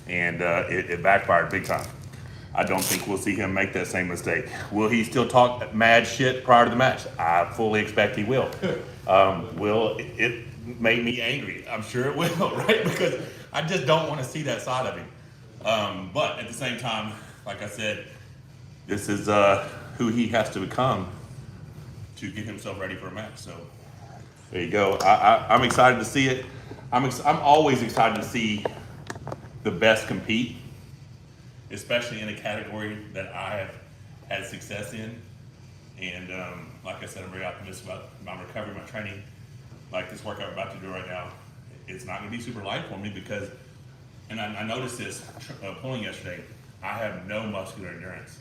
and it backfired big time. I don't think we'll see him make that same mistake. Will he still talk mad shit prior to the match? I fully expect he will. Will it made me angry? I'm sure it will, right? Because I just don't want to see that side of him. But at the same time, like I said, this is who he has to become to get himself ready for a match. So there you go. I'm excited to see it. I'm always excited to see the best compete, especially in a category that I have had success in. And like I said, I'm very optimistic about my recovery, my training. Like this workout we're about to do right now, it's not going to be super light for me because, and I noticed this pulling yesterday, I have no muscular endurance.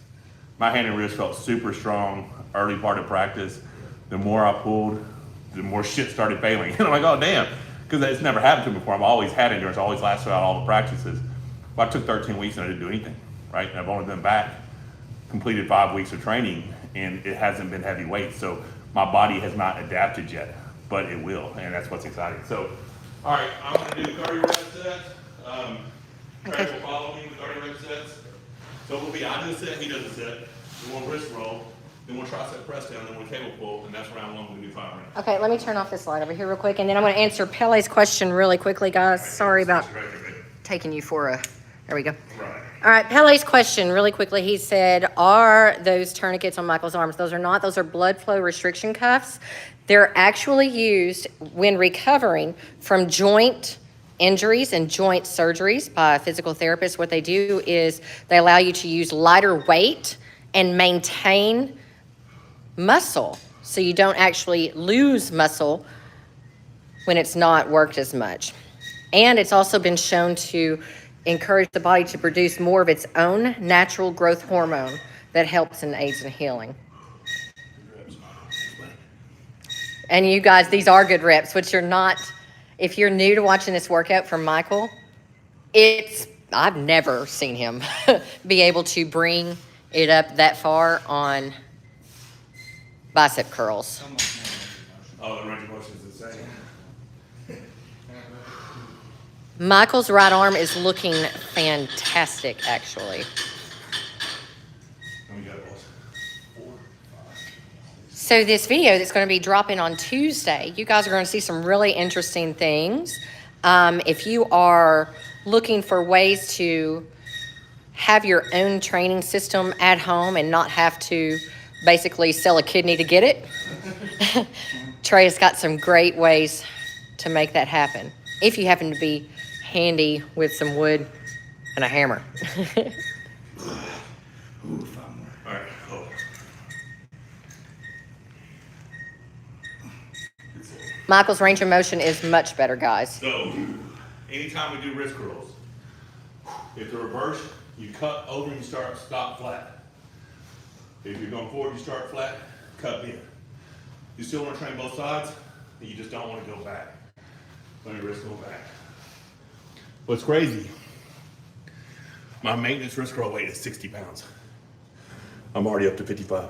My hand and wrist felt super strong early part of practice. The more I pulled, the more shit started failing. And I'm like, oh damn, because it's never happened to me before. I've always had endurance, always lasted out all the practices. Well, I took 13 weeks and I didn't do anything, right? And I've only been back, completed 5 weeks of training, and it hasn't been heavy weight. So my body has not adapted yet, but it will, and that's what's exciting. So, all right, I'm gonna do 30 rep sets. Trey will follow me with 30 rep sets. So it will be, I do a set, he does a set. Then we'll wrist roll, then we'll tricep press down, then we'll table pull, and that's round one, we'll do 5 rounds. Okay, let me turn off this light over here real quick, and then I'm going to answer Pele's question really quickly, guys. Sorry about taking you for a, there we go. Right. All right, Pele's question really quickly. He said, are those tourniquets on Michael's arms? Those are not. Those are blood flow restriction cuffs. They're actually used when recovering from joint injuries and joint surgeries by a physical therapist. What they do is they allow you to use lighter weight and maintain muscle, so you don't actually lose muscle when it's not worked as much. And it's also been shown to encourage the body to produce more of its own natural growth hormone that helps and aids in healing. And you guys, these are good reps, which you're not, if you're new to watching this workout from Michael, I've never seen him be able to bring it up that far on bicep curls. Oh, the range of motion is insane. Michael's right arm is looking fantastic, actually. So this video that's going to be dropping on Tuesday, you guys are going to see some really interesting things. If you are looking for ways to have your own training system at home and not have to basically sell a kidney to get it, Trey has got some great ways to make that happen. If you happen to be handy with some wood and a hammer. All right, cool. Michael's range of motion is much better, guys. So, anytime we do wrist curls, if the reverse, you cut over and you stop flat. If you're going forward, you start flat, cut in. You still want to train both sides, and you just don't want to go back. Let your wrist go back. What's crazy, my maintenance wrist curl weight is 60 pounds. I'm already up to 55.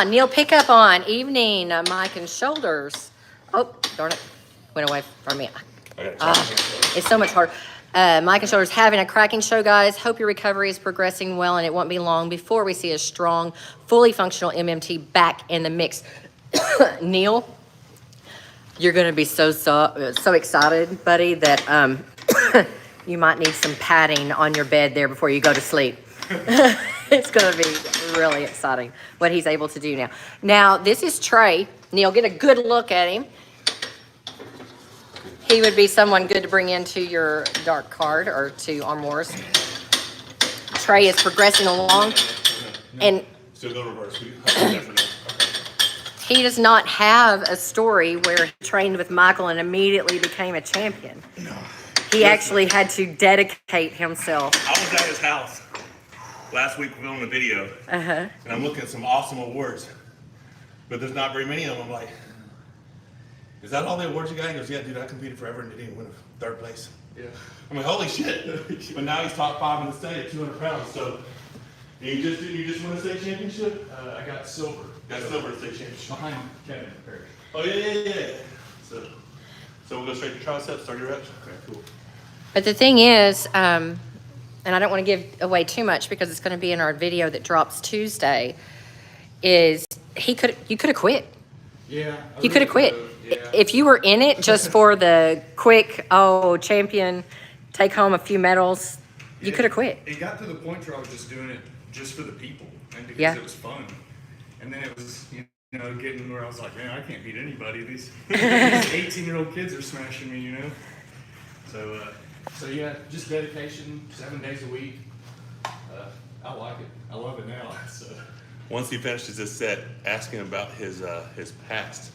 Neil, pick up on evening, Mike and shoulders. Oh, darn it, went away from me. It's so much harder. Mike and shoulders having a cracking show, guys. Hope your recovery is progressing well, and it won't be long before we see a strong, fully functional MMT back in the mix. Neil, you're going to be so excited, buddy, that you might need some padding on your bed there before you go to sleep. It's going to be really exciting what he's able to do now. Now, this is Trey. Neil, get a good look at him. He would be someone good to bring into your dark card or to Arm Wars. Trey is progressing along. And Still go reverse. he does not have a story where he trained with Michael and immediately became a champion. No. He actually had to dedicate himself. I was at his house last week filming a video, and I'm looking at some awesome awards, but there's not very many of them. I'm like, is that all the awards you got? He goes, yeah, dude, I competed forever and didn't even win third place. Yeah. I'm like, holy shit. But now he's top 5 in the state at 200 pounds. So You just won a state championship? I got silver. Got silver at state championship. Behind Kevin Parrish. Oh yeah. So we'll go straight to triceps, start your reps. Okay, cool. But the thing is, and I don't want to give away too much because it's going to be in our video that drops Tuesday, is you could have quit. Yeah. You could have quit. Yeah. If you were in it just for the quick, champion, take home a few medals, you could have quit. It got to the point where I was just doing it just for the people and because Yeah. it was fun. And then it was, getting where I was like, man, I can't beat anybody. These 18-year-old kids are smashing me, So yeah, just dedication, 7 days a week. I like it. I love it now. So. Once he finishes this set, ask him about his past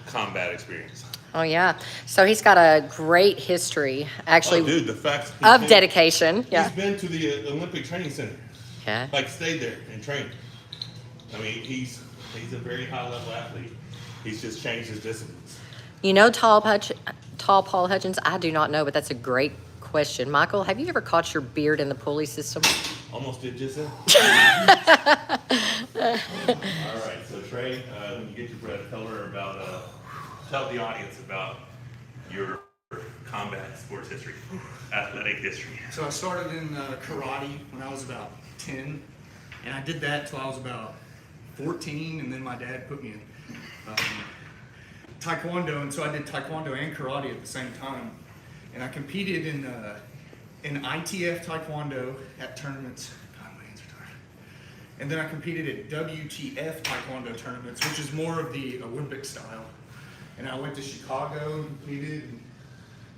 combat experience. Oh, yeah. So he's got a great history, actually, Dude, the fact of dedication. Yeah. He's been to the Olympic Training Center. Yeah. Like stayed there and trained. I mean, he's a very high level athlete. He's just changed his disciplines. Tall Paul Hutchins? I do not know, but that's a great question. Michael, have you ever caught your beard in the pulley system? Almost did just that. All right, so Trey, when you get your breath, tell the audience about your combat sports history, athletic history. So I started in karate when I was about 10, and I did that till I was about 14, and then my dad put me in taekwondo, and so I did taekwondo and karate at the same time, and I competed in ITF taekwondo at tournaments. God, my hands are tired. And then I competed at WTF taekwondo tournaments, which is more of the Olympic style. And I went to Chicago and competed. And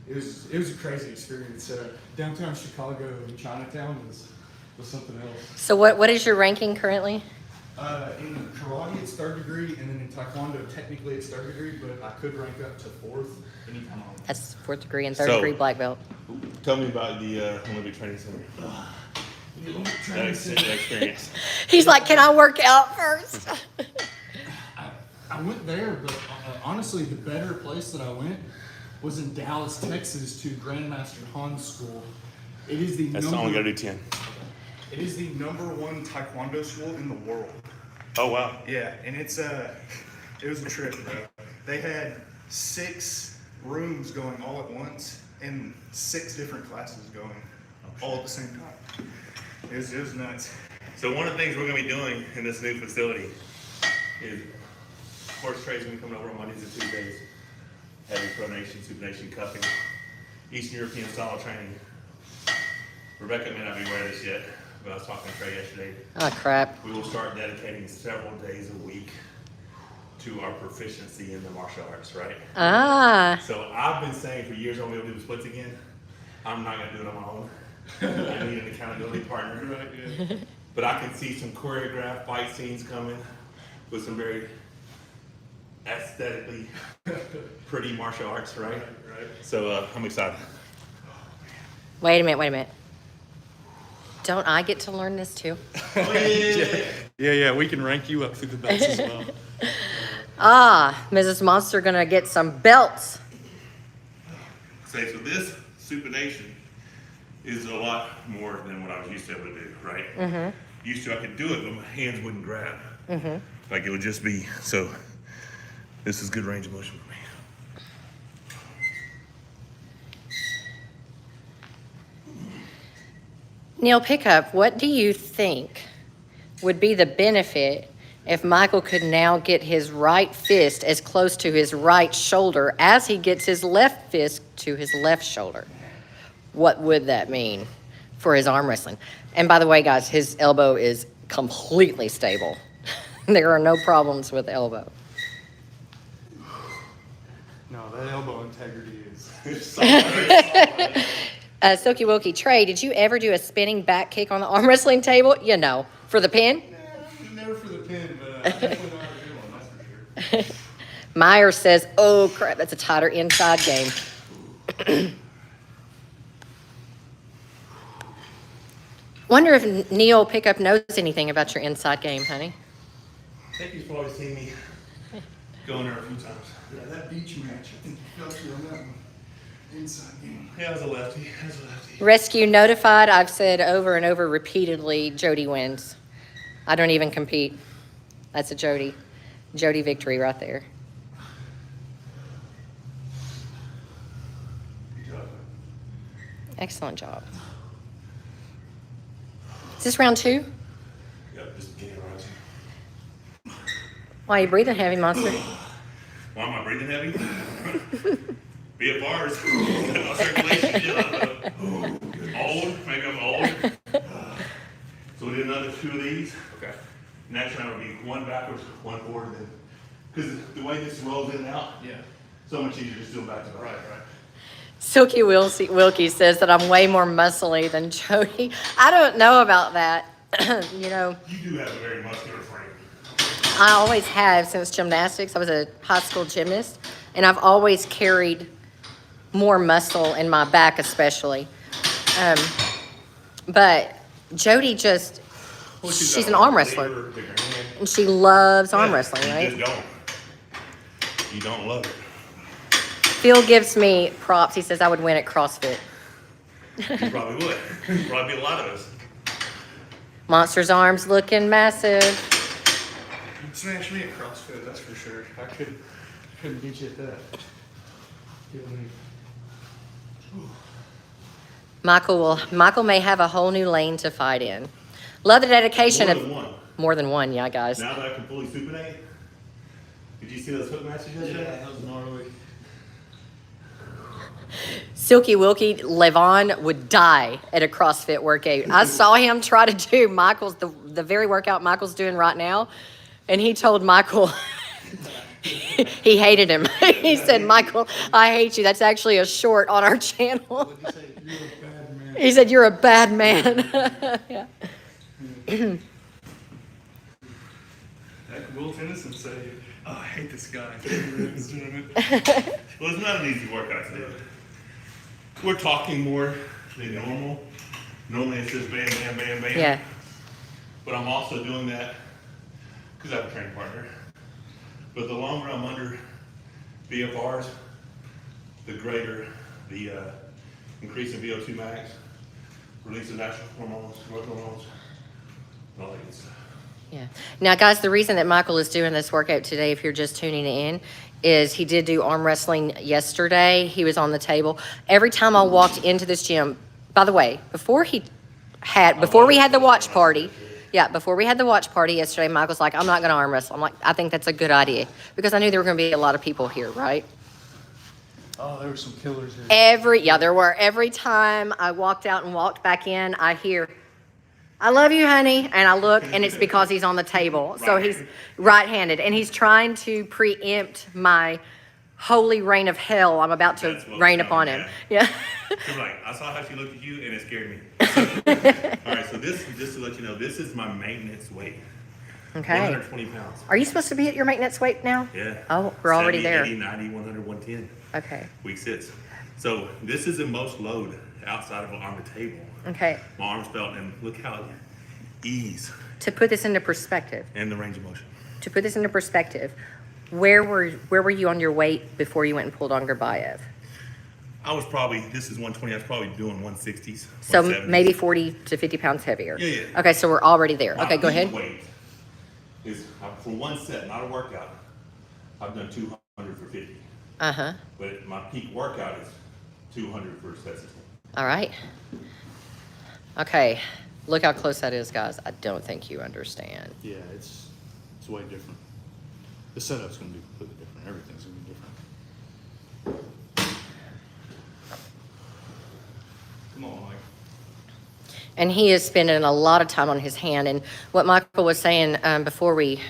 it was a crazy experience. Downtown Chicago and Chinatown was something else. So what is your ranking currently? In karate, it's 3rd degree, and then in taekwondo, technically it's 3rd degree, but I could rank up to 4th anytime I want. That's 4th degree and 3rd degree black belt. Tell me about the Olympic Training Center. That experience. He's like, can I work out first? I went there, but honestly, the better place that I went was in Dallas, Texas, to Grandmaster Han's school. It is the That's only got to do 10. It is the #1 taekwondo school in the world. Oh, wow. Yeah, and it was a trip, bro. They had 6 rooms going all at once and 6 different classes going all at the same time. It was nuts. So one of the things we're going to be doing in this new facility is, of course, Trey's going to be coming over on Mondays and Tuesdays, having pronation, supination, cupping, Eastern European style training. Rebecca may not be aware of this yet, but I was talking to Trey yesterday. Oh, crap. We will start dedicating several days a week to our proficiency in the martial arts, right? Ah. So I've been saying for years I'm going to do the splits again. I'm not going to do it on my own. I need an accountability partner. Right, yeah. But I can see some choreographed fight scenes coming with some very aesthetically pretty martial arts, right? Right. So I'm excited. Wait a minute. Don't I get to learn this too? Oh, Yeah, we can rank you up through the belts as well. Mrs. Monster gonna get some belts. So this supination is a lot more than what I was used to able to do, right? Mm-hmm. Used to I could do it, but my hands wouldn't grab. Mm-hmm. Like it would just be, so this is good range of motion for me. Neil Pickup, what do you think would be the benefit if Michael could now get his right fist as close to his right shoulder as he gets his left fist to his left shoulder? What would that mean for his arm wrestling? And by the way, guys, his elbow is completely stable. There are no problems with elbow. No, that elbow integrity is. Silky Wilkie Trey, did you ever do a spinning back kick on the arm wrestling table? For the pin? Never for the pin, but I definitely know how to do one, that's for sure. Meyer says, oh crap, that's a tighter inside game. Wonder if Neil Pickup knows anything about your inside game, honey. I think you've probably seen me go in there a few times. Yeah, that beach match, I think you felt you on that one. Inside game. Yeah, as a lefty. Rescue notified. I've said over and over repeatedly, Jody wins. I don't even compete. That's a Jody victory right there. Good job. Excellent job. Is this round 2? Yep, just getting around you. Why are you breathing heavy, Monster? Why am I breathing heavy? BFRs. No circulation. Old. Maybe I'm old. So we did another 2 of these. Okay. Next round will be 1 backwards, 1 forward, and then because the way this rolls in and out, Yeah. so much easier just doing back to back. Right. Silky Wilkie says that I'm way more muscly than Jody. I don't know about that. You know, You do have a very muscular frame. I always have since gymnastics. I was a high school gymnast, and I've always carried more muscle in my back, especially. But Jody just, Well, she's got an a arm bigger- wrestler, bigger hand. and she loves arm Yeah, wrestling, you right? just don't. You don't love it. Phil gives me props. He says I would win at CrossFit. You probably would. Probably be a lot of us. Monster's arms looking massive. You'd smash me at CrossFit, that's for sure. I couldn't beat you at that. Michael may have a whole new lane to fight in. Love the dedication More of than one. more than one, yeah, guys. Now that I can fully supinate, did you see those hook matches yesterday? Yeah, that was gnarly. Silky Wilkie Levon would die at a CrossFit workout. I saw him try to do the very workout Michael's doing right now, and he told Michael he hated him. He said, "Michael, I hate you. That's actually a short on our channel." What'd you say? You're a bad man. He said, "You're a bad man." Yeah. That Will Tennyson say, "Oh, I hate this guy." Well, it's not an easy workout to do. We're talking more than normal. Normally it's just bam, bam, bam, bam. Yeah. But I'm also doing that because I have a training partner. But the longer I'm under BFRs, the greater the increase in VO2 max, release of natural hormones, growth hormones, and all that good stuff. Yeah. Now, guys, the reason that Michael is doing this workout today, if you're just tuning in, is he did do arm wrestling yesterday. He was on the table. Every time I walked into this gym, by the way, before we had the watch party, yesterday, Michael's like, "I'm not going to arm wrestle." I'm like, "I think that's a good idea," because I knew there were going to be a lot of people here, right? Oh, there were some killers here. There were. Every time I walked out and walked back in, I hear, "I love you, honey," and I look, and it's because he's on the table. So he's right-handed, and he's trying to preempt my holy reign of hell I'm about to That's what rain was upon coming, him. Yeah. She's like, I saw how she looked at you and it scared me. All right, so this, just to let you know, this is my maintenance weight. Okay. 120 pounds. Are you supposed to be at your maintenance weight now? Yeah. Oh, we're already 70, there. 80, 90, 100, 110. Okay. Week 6. So this is the most load outside of on the table. Okay. My arms felt, and look how ease To put this into perspective, and the range of motion. where were you on your weight before you went and pulled on Gurbayev? I was probably, this is 120, I was probably doing 160s. So 170s. maybe 40 to 50 pounds heavier. Yeah, yeah. Okay, so we're already there. My Okay, go peak ahead. weight is, for one set, not a workout, I've done 200 for 50. Uh-huh. But my peak workout is 200 for sets of 10. All right. Okay, look how close that is, guys. I don't think you understand. Yeah, it's way different. The setup's gonna be completely different. Everything's gonna be different. Come on, Mike. And he is spending a lot of time on his hand. And what Michael was saying before we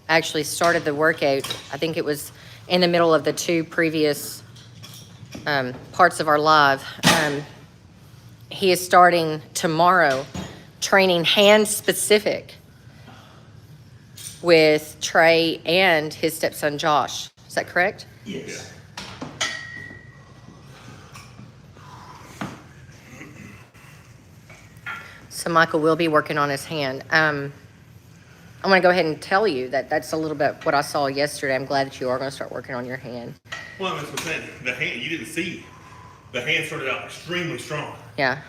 actually started the workout, I think it was in the middle of the 2 previous parts of our live, he is starting tomorrow training hand specific with Trey and his stepson Josh. Is that correct? Yes. So Michael will be working on his hand. I'm going to go ahead and tell you that that's a little bit what I saw yesterday. I'm glad that you are going to start working on your hand. Well, that's what I'm saying. The hand, you didn't see The hand started out extremely strong. Yeah.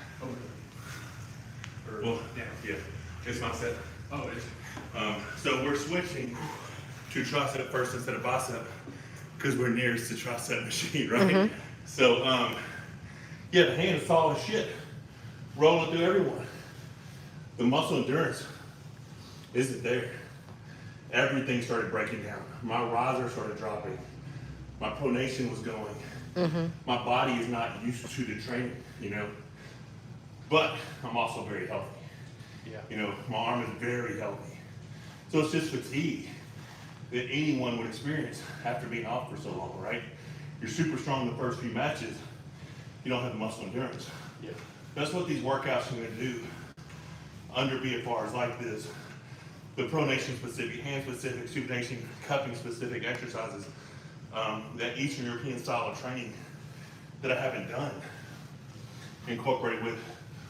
Well, yeah, it's my set. Oh, it's So we're switching to tricep first instead of bicep because we're nearest the tricep machine, right? So, yeah, the hand is tall as shit, rolling through everyone. The muscle endurance isn't there. Everything started breaking down. My riser started dropping. My pronation was going. My body is not used to the training, you know. But I'm also very healthy. yeah. You know, my arm is very healthy. So it's just fatigue that anyone would experience after being off for so long, right? You're super strong in the first few matches. You don't have the muscle endurance. Yeah. That's what these workouts are going to do under BFRs like this. The pronation specific, hand specific, supination, cupping specific exercises, that Eastern European style of training that I haven't done, incorporated with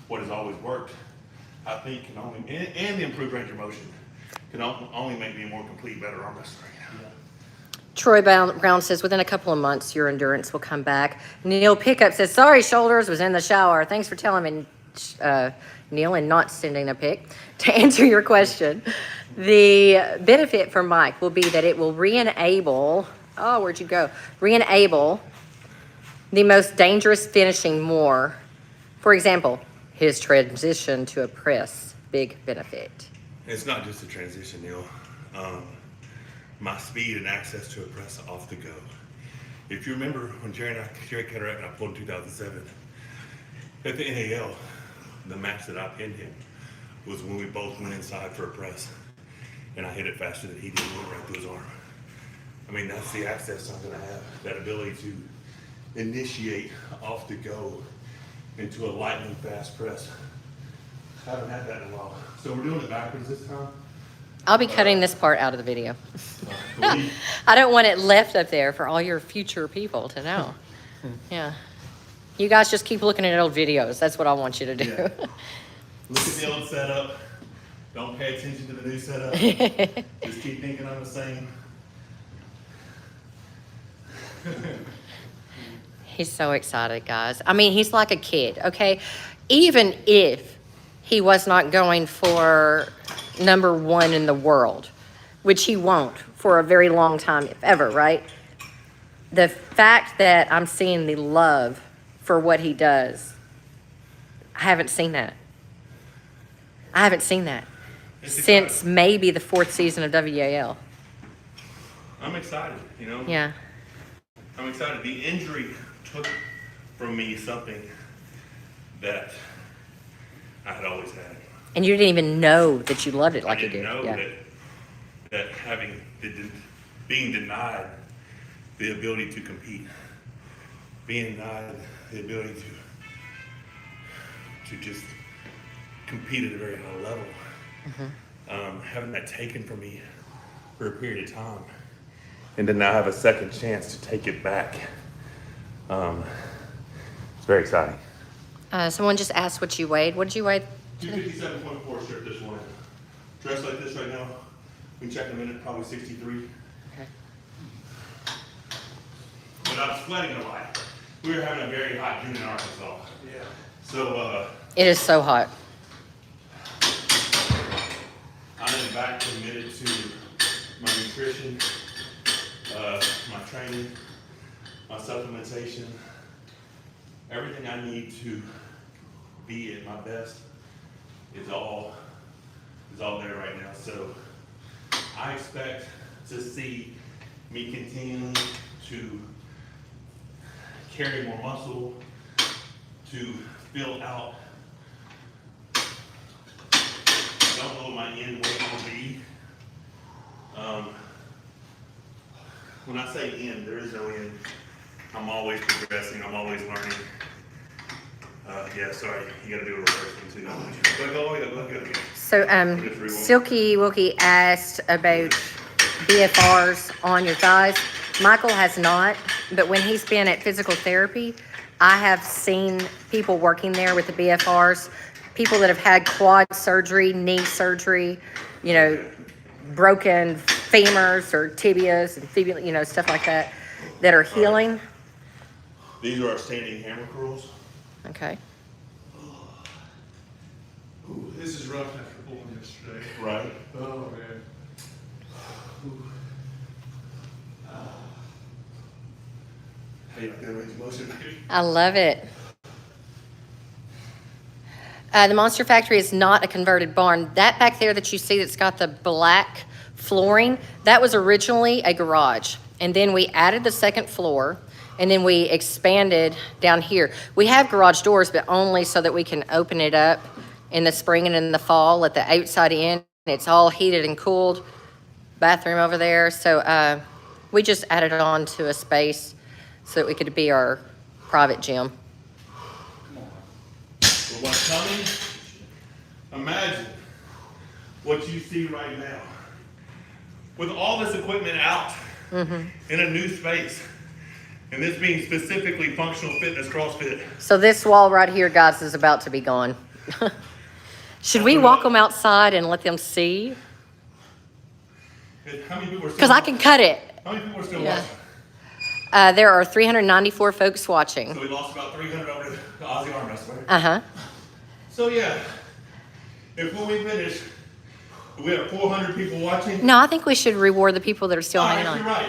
what has always worked, I think can only, and the improved range of motion, can only make me a more complete, better arm wrestler. Troy Brown says, within a couple of months, your endurance will come back. Neil Pickup says, sorry, shoulders, was in the shower. Thanks for telling me, Neil, and not sending a pic. To answer your question, the benefit for Mike will be that it will re-enable, oh, where'd you go? Re-enable the most dangerous finishing more. For example, his transition to a press, big benefit. It's not just a transition, Neil. My speed and access to a press off the go. If you remember when Jerry Cataract and I pulled in 2007, at the NAL, the match that I pinned him was when we both went inside for a press. And I hit it faster than he did, went right through his arm. I mean, that's the access I'm gonna have, that ability to initiate off the go into a lightning fast press. I haven't had that in a while. So we're doing it backwards this time. I'll be cutting this part out of the video. We- I don't want it left up there for all your future people to know. Yeah. You guys just keep looking at old videos. That's what I want you to do. Yeah. Look at the old setup. Don't pay attention to the new setup. Just keep thinking I'm the same. He's so excited, guys. I mean, he's like a kid, okay? Even if he was not going for #1 in the world, which he won't for a very long time, if ever, right? The fact that I'm seeing the love for what he does, I haven't seen that. I haven't seen that It's since exciting. maybe the 4th season of WAL. I'm excited, you know? Yeah. I'm excited. The injury took from me something that I had always had. And you didn't even know that you loved it like I you didn't do. know Yeah. that being denied the ability to compete, being denied the ability to just compete at a very high level, having that taken from me for a period of time, and to now have a second chance to take it back. It's very exciting. Someone just asked what you weighed. What did you weigh? 257.4 strip this morning. Dressed like this right now. We can check in a minute, probably 63. Okay. But I'm sweating a lot. We were having a very hot June in Arkansas. Yeah. So It is so hot. I'm in back committed to my nutrition, my training, my supplementation, everything I need to be at my best is all there right now. So I expect to see me continuing to carry more muscle, to fill out. I don't know what my end weight will be. When I say end, there is no end. I'm always progressing. I'm always learning. Yeah, sorry, you gotta do a reverse one too. Go. So, Silky Wilkie asked about BFRs on your thighs. Michael has not, but when he's been at physical therapy, I have seen people working there with the BFRs, people that have had quad surgery, knee surgery, you know, broken femurs or tibias and fibula, you know, stuff like that, that are healing. These are our standing hammer curls. Okay. Ooh, this is rough after pulling yesterday. Right. Oh, man. Ooh. How you like that range of motion, baby? I love it. The Monster Factory is not a converted barn. That back there that you see that's got the black flooring, that was originally a garage. And then we added the second floor, and then we expanded down here. We have garage doors, but only so that we can open it up in the spring and in the fall, let the outside in. It's all heated and cooled. Bathroom over there. So we just added it on to a space so that we could be our private gym. But what's coming? Imagine what you see right now. With all this equipment out in a new space, and this being specifically functional fitness CrossFit. So this wall right here, guys, is about to be gone. Should we walk them outside and let them see? How many people are still Because I can cut it. How many people are still Yeah. watching? There are 394 folks watching. So we lost about 300 over to the Aussie arm wrestler. Uh-huh. So yeah, if when we finish, we have 400 people watching. No, I think we should reward the people that are still Oh, hanging you're on. right.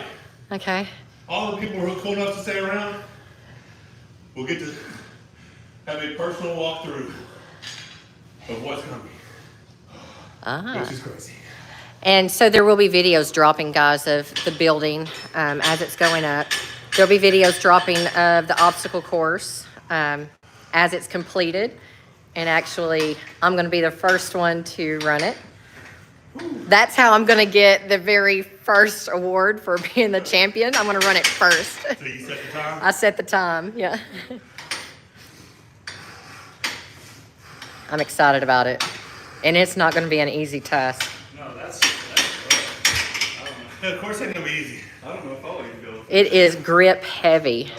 Okay. All the people who are cool enough to stay around will get to have a personal walkthrough of what's coming, Ah. which is crazy. And so there will be videos dropping, guys, of the building as it's going up. There'll be videos dropping of the obstacle course as it's completed. And actually, I'm going to be the first one to run it. That's how I'm going to get the very first award for being the champion. I'm going to run it first. So you set the time? I set the time, yeah. I'm excited about it. And it's not going to be an easy task. No, that's rough. I don't know. Yeah, of course, it ain't gonna be easy. I don't know if I'll even go. It is grip heavy.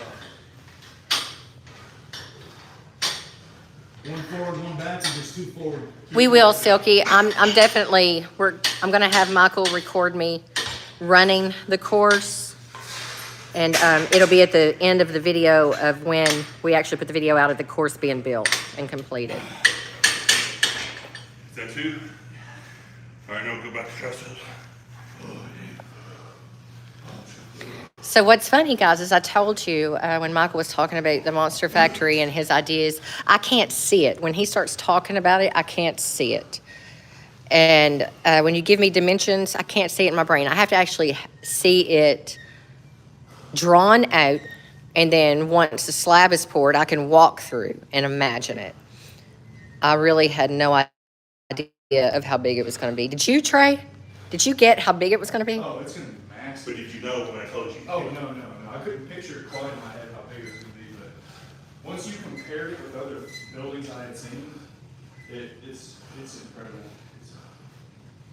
One forward, one back, and just two forward. We will, Silky. I'm gonna have Michael record me running the course. And it'll be at the end of the video of when we actually put the video out of the course being built and completed. Is that two? All right, now go back to trust. So what's funny, guys, is I told you when Michael was talking about the Monster Factory and his ideas, I can't see it. When he starts talking about it, I can't see it. And when you give me dimensions, I can't see it in my brain. I have to actually see it drawn out, and then once the slab is poured, I can walk through and imagine it. I really had no idea of how big it was going to be. Did you, Trey? Did you get how big it was going to be? Oh, it's gonna be massive. But did you know when I told you? Oh, no. I couldn't picture it quite in my head how big it was gonna be, but once you compare it with other buildings I had seen, it's incredible.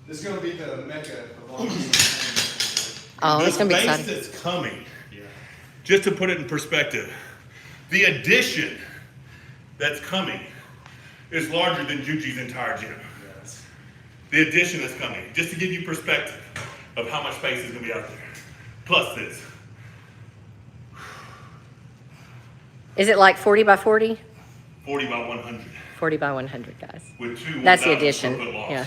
This is gonna be the mecca of all this. Oh, it's going to be The exciting. space that's coming, Yeah. just to put it in perspective, the addition that's coming is larger than Juji's entire gym. Yes. The addition that's coming, just to give you perspective of how much space is going to be out there. Plus this. Is it like 40 by 40? 40 by 100 40 by 100, guys. with two That's the 1,000 addition, square foot lofts. yeah.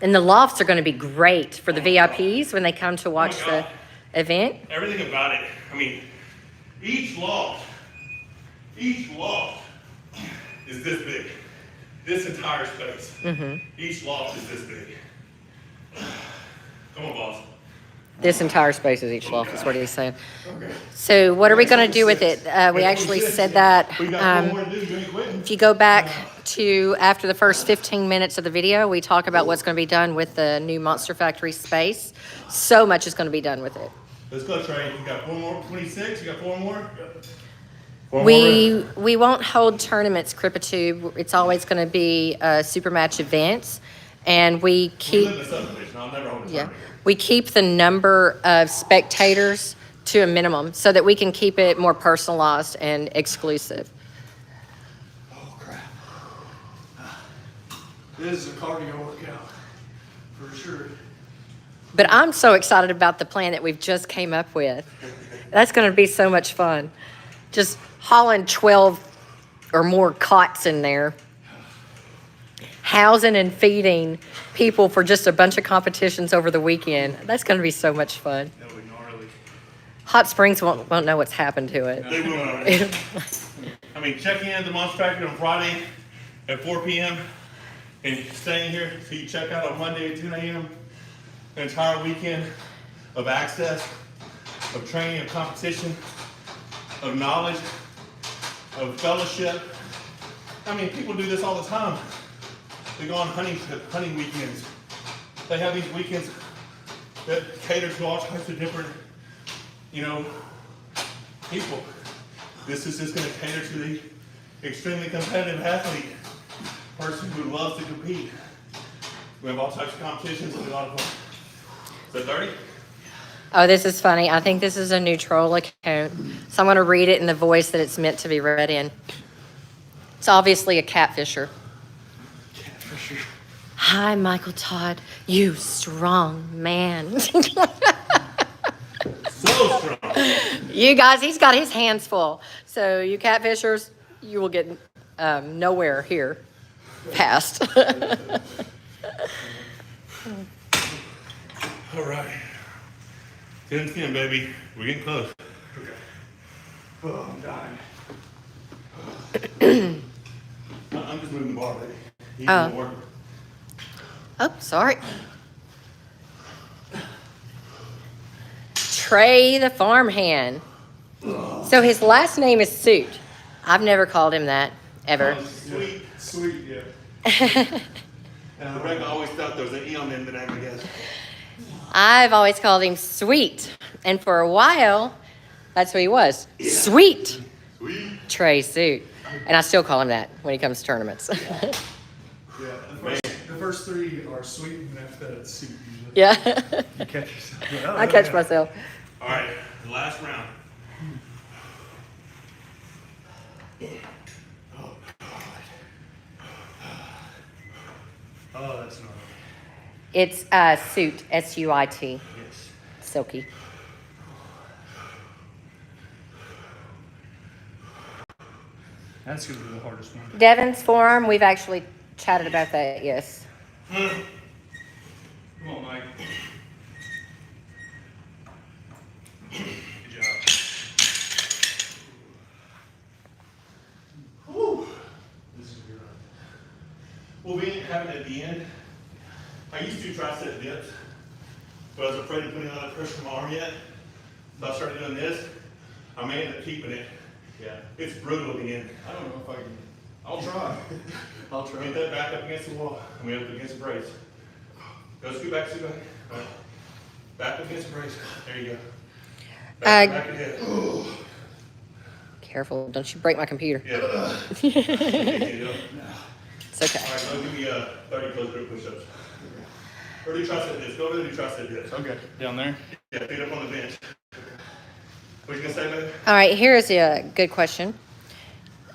And the lofts are going to be great for the VIPs when they come to watch the God. event. Everything about it. I mean, each loft is this big. This entire space. Each loft is this big. Come on, boss. This entire space is each loft, is what he's saying. Okay. So what are we going to do with it? We actually said that We got one more to do. You ain't quitting. if you go back to after the first 15 minutes of the video, we talk about what's going to be done with the new Monster Factory space. So much is going to be done with it. Let's go, Trey. You got 4 more. 26. You got 4 more. 4 more. We won't hold tournaments, Cripatube. It's always going to be super match events, and we We keep live in a subdivision. I'll never hold a tournament. we keep the number of spectators to a minimum so that we can keep it more personalized and exclusive. Oh, crap. This is a cardio workout, for sure. But I'm so excited about the plan that we've just came up with. That's going to be so much fun. Just hauling 12 or more cots in there. Housing and feeding people for just a bunch of competitions over the weekend. That's going to be so much fun. That would be gnarly. Hot Springs won't know what's happened to it. They will not. I mean, checking in at the MonsterFactory on Friday at 4 p.m. and staying here so you check out on Monday at 10 a.m. An entire weekend of access, of training, of competition, of knowledge, of fellowship. I mean, people do this all the time. They go on hunting weekends. They have these weekends that cater to all types of different, people. This is just going to cater to the extremely competitive athlete, person who loves to compete. We have all types of competitions and a lot of fun. Is that 30? Oh, this is funny. I think this is a new troll account. So I'm going to read it in the voice that it's meant to be read in. It's obviously a catfisher. Catfisher. Hi, Michael Todd. You strong man. So strong. You guys, he's got his hands full. So you catfishers, you will get nowhere here fast. All right. 10-10, baby. We're getting close. Okay. Oh, I'm dying. I'm just moving the bar, baby. You Oh. can work. Oh, sorry. Trey the farmhand. So his last name is Suit. I've never called him that, ever. Sweet. Sweet, yeah. Rebecca always thought there was an E on the end of the name, I guess. I've always called him Sweet. And for a while, that's who he was. Yeah. Sweet Sweet. Trey Suit. And I still call him that when he comes to tournaments. Yeah, the first three are sweet, and after that it's soup usually. Yeah. You catch yourself. I catch myself. All right, the last round. Oh, that's gnarly. It's Suit, S-U-I-T. Yes. Silky. That's going to be the hardest one. Devin's forearm, we've actually chatted about that, yes. Come on, Mike. Good job. Whew. This is your Well, we didn't have it at the end. I used to tricep dips, but I was afraid of putting a lot of pressure on my arm yet. So I started doing this. I may end up keeping it. Yeah. It's brutal at the end. I don't know if I can. I'll try. I'll try. Get that back up against the wall. I mean, up against the brace. Go scoot back, scoot back. All right. Back up against the brace. There you go. Back ahead. Careful, don't you break my computer. Yeah. It's It's okay. All right, go give me 30 close grip push-ups. Or do tricep dips. Go to the tricep dips. Okay. Down there? Yeah, feet up on the bench. What you gonna say, baby? All right, here is a good question.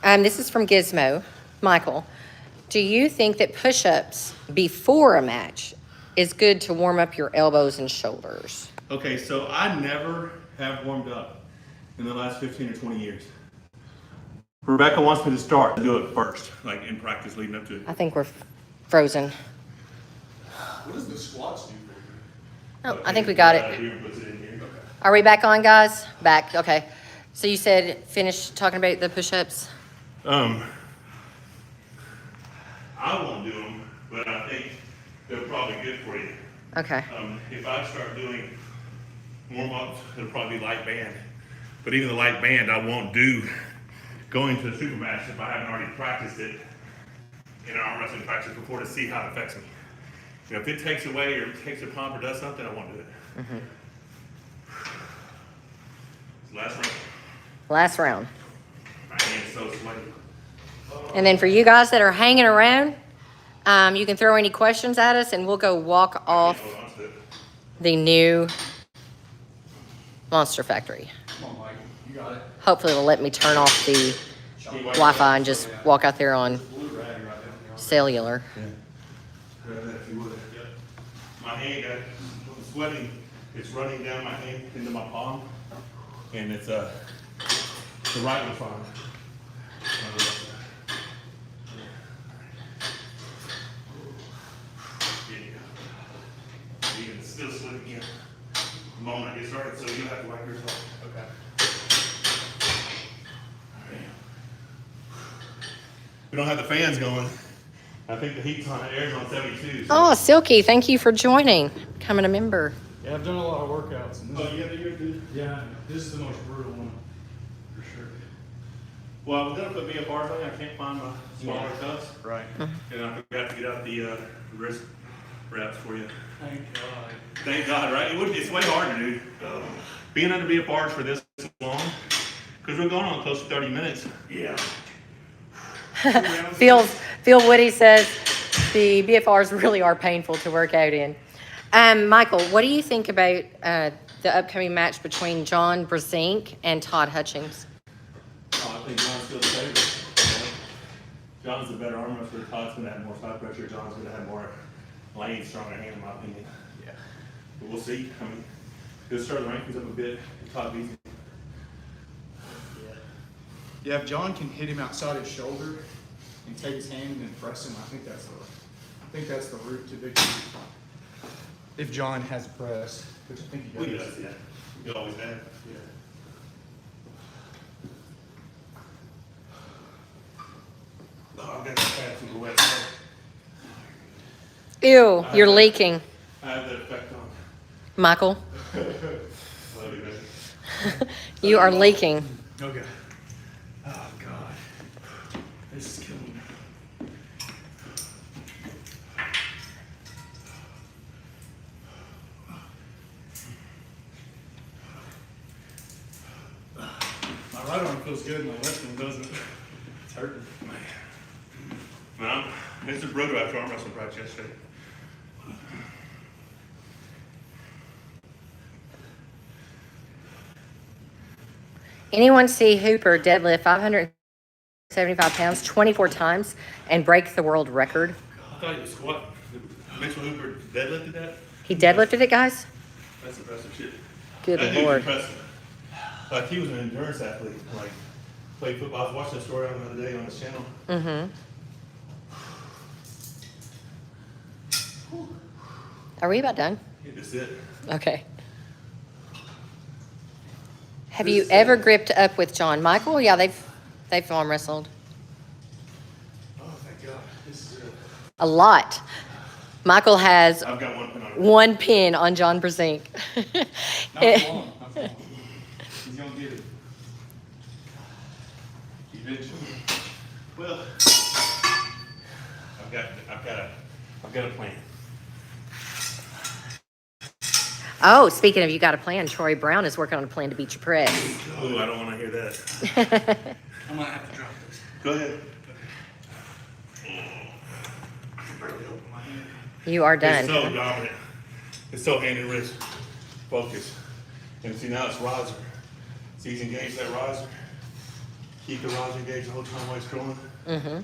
This is from Gizmo. Michael, do you think that push-ups before a match is good to warm up your elbows and shoulders? Okay, so I never have warmed up in the last 15 or 20 years. Rebecca wants me to start to do it first, like in practice leading up to it. I think we're frozen. What does the squats do for you? Oh, I think we got it. Here, puts it in here. Are we back on, guys? Back, okay. So you said finish talking about the push-ups? I won't do them, but I think they're probably good for you. Okay. If I start doing warm-ups, it'll probably be light band. But even the light band, I won't do going to the super match if I haven't already practiced it in an arm wrestling practice before to see how it affects me. If it takes away or takes a pump or does something, I won't do it. Mm-hmm. Last round. Last round. My hand's so sweaty. And then for you guys that are hanging around, you can throw any questions at us and we'll go walk off Hold on to it. the new MonsterFactory. Come on, Mike. You got it. Hopefully it'll let me turn off the Wi-Fi and just walk out there on Blue rag right down there. cellular. Grab that if you would. Yep. My hand got I'm sweating. It's running down my hand into my palm. and it's the right one's fine. You can still slip again the moment I get started, so you have to wipe yours off. Okay. We don't have the fans going. I think the heat's on, air's on 72. So. Oh, Silky, thank you for joining, becoming a member. Yeah, I've done a lot of workouts. And this Yeah, you're good. yeah, this is the most brutal one, for sure. Well, I was gonna put BFR thing. I can't find my smaller cups, Right. and I forgot to get out the wrist wraps for you. Thank God. Thank God, right? It's way harder, dude. Being under BFRs for this long, because we're going on close to 30 minutes. Yeah. Phil Woody says the BFRs really are painful to work out in. Michael, what do you think about the upcoming match between John Brasink and Todd Hutchings? Oh, I think John's still the favorite. John's the better arm wrestler. Todd's going to have more side pressure. John's going to have more lane, stronger hand, in my opinion. Yeah. But we'll see. I mean, he'll start the rankings up a bit. Todd beats him. Yeah, if John can hit him outside his shoulder and take his hand and then press him, I think that's the route to victory. If John has a press, which I think he does. He does, yeah. He always has. Yeah. Oh, I've got the pad super wet. So Ew, you're leaking. I have that effect on. Michael, Love you, baby. you are leaking. Okay. Oh, God. This is killing me. My right arm feels good, my left one doesn't. It's hurting. Man, it's a road after arm wrestling practice yesterday. Anyone see Hooper deadlift 575 pounds 24 times and break the world record? I thought he was squat. Mitchell Hooper deadlifted that? He deadlifted it, guys? That's impressive shit. Good That dude's Lord. impressive. Like, he was an endurance athlete. Like, played football. I was watching a story on him the other day on his channel. Mm-hmm. Are we about done? That's it. Okay. Have you ever gripped up with John Michael? Yeah, they've arm wrestled. Oh, thank God. This is it. A lot. Michael has I've got one pin on it. one pin on John Brasink. Not for long. Not for long. He's gonna get it. Eventually. Well, I've got a plan. Oh, speaking of you got a plan, Troy Brown is working on a plan to beat your press. Ooh, I don't want to hear that. I'm gonna have to drop this. Go ahead. Barely open my hand. You are done. It's so dominant. It's so hand and wrist focus. And see, now it's riser. See, he's engaged that riser. Keep the riser engaged the whole time while he's scrolling. Mm-hmm.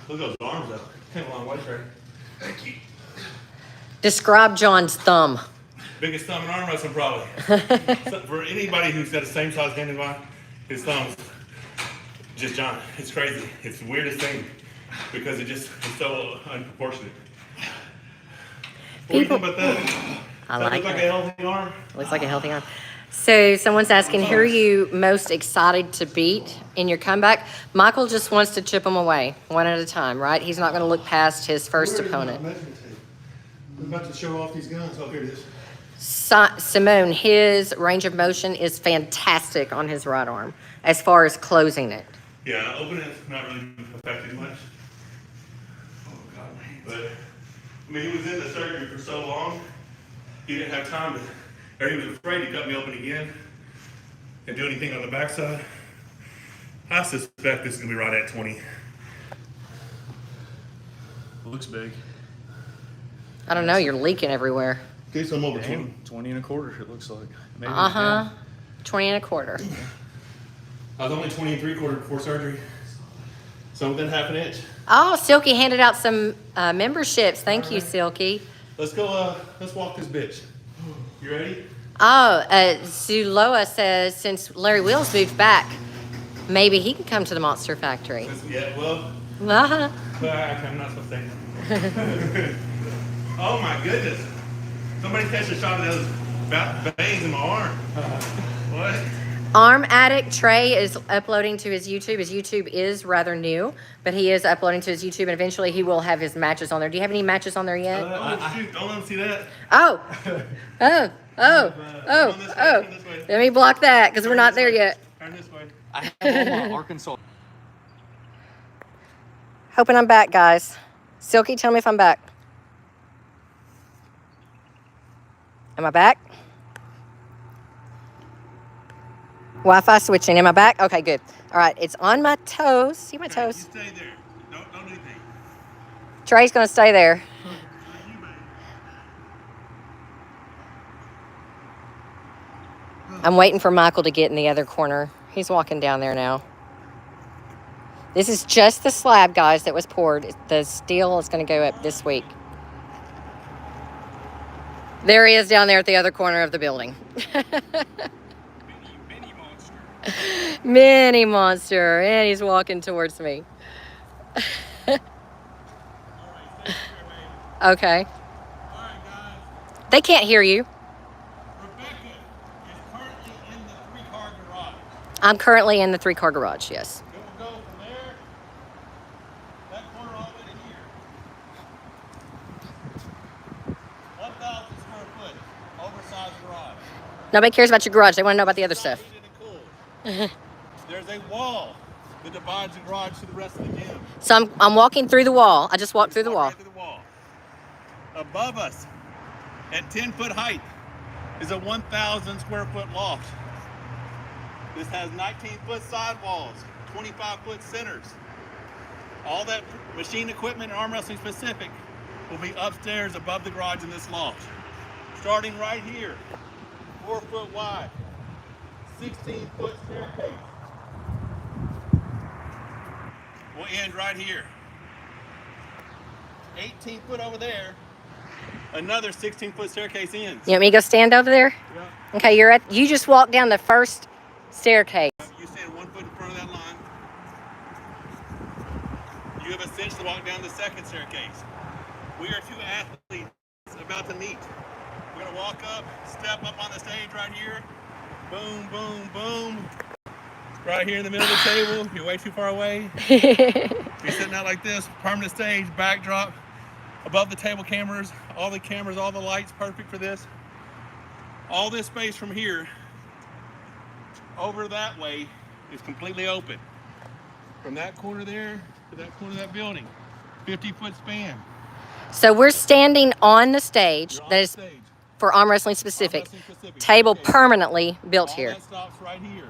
Look at those arms up. Came a long way, Trey. Thank you. Describe John's thumb. Biggest thumb in arm wrestling, probably. So for anybody who's got the same size hand as mine, his thumb's just John. It's crazy. It's the weirdest thing because it's so unproportionate. What do you think about that? I Does that like look like it. a healthy arm? Looks like a healthy arm. So someone's asking, who are you most excited to beat in your comeback? Michael just wants to chip them away, one at a time, right? He's not going to look past his first opponent. I'm about to show off these guns. Oh, here it is. Simone, his range of motion is fantastic on his right arm as far as closing it. Yeah, opening it's not really affected much. Oh, God, my hands. But, I mean, he was in the surgery for so long, he didn't have time to, or he was afraid to cut me open again and do anything on the backside. I suspect this is going to be right at 20. Looks big. I don't know, you're leaking everywhere. Okay, so I'm over 20. Damn, 20 and a quarter, it looks like. Maybe Uh-huh. 20 and a quarter. I was only 20 and 3/4 before surgery. So within half an inch. Oh, Silky handed out some memberships. Thank you, Silky. Let's go, let's walk this bitch. You ready? Oh, Zuloa says since Larry Wills moved back, maybe he can come to the Monster Factory. Yeah, well, Uh-huh. I'm not supposed to say. Oh my goodness. Somebody catch a shot of those veins in my arm. What? Arm Addict Trey is uploading to his YouTube. His YouTube is rather new, but he is uploading to his YouTube, and eventually he will have his matches on there. Do you have any matches on there yet? Oh, shoot. Don't let them see that. Oh. Oh. Turn this way. Let me block that because we're not there yet. Turn this way. I have all my Arkansas. Hoping I'm back, guys. Silky, tell me if I'm back. Am I back? Wi-Fi switching. Am I back? Okay, good. All right, it's on my toes. See my You toes? stay there. Don't do anything. Trey's going to stay there. You, man. I'm waiting for Michael to get in the other corner. He's walking down there now. This is just the slab, guys, that was poured. The steel is going to go up this week. There he is down there at the other corner of the building. Mini monster. Mini monster. And he's walking towards me. Okay. All right, guys. They can't hear you. Rebecca is currently in the 3-car garage. I'm currently in the 3-car garage, yes. It will go from there, that corner all the way to here. 1,000 square foot, oversized garage. Nobody cares about your garage. They want to know about the other stuff. Heated and cooled. There's a wall that divides the garage to the rest of the gym. So I'm walking through the wall. I just walked through the Walk wall. right through the wall. Above us, at 10-foot height, is a 1,000 square foot loft. This has 19-foot sidewalls, 25-foot centers. All that machine equipment and arm wrestling specific will be upstairs above the garage in this loft. Starting right here, 4 foot wide, 16-foot staircase. We'll end right here. 18 foot over there, another 16-foot staircase ends. You want me to go stand over there? Yeah. Okay, you just walked down the first staircase. You stand 1 foot in front of that line. You have essentially walked down the second staircase. We are 2 athletes about to meet. We're gonna walk up, step up on the stage right here. Boom, boom, boom. Right here in the middle of the table. You're way too far away. You're sitting out like this, permanent stage, backdrop. Above the table cameras, all the lights, perfect for this. All this space from here over that way is completely open. From that corner there to that corner of that building, 50-foot span. So we're standing on the stage You're on that the is stage. for arm wrestling specific. Arm wrestling specific. Table Okay. permanently built All here. that stops right here.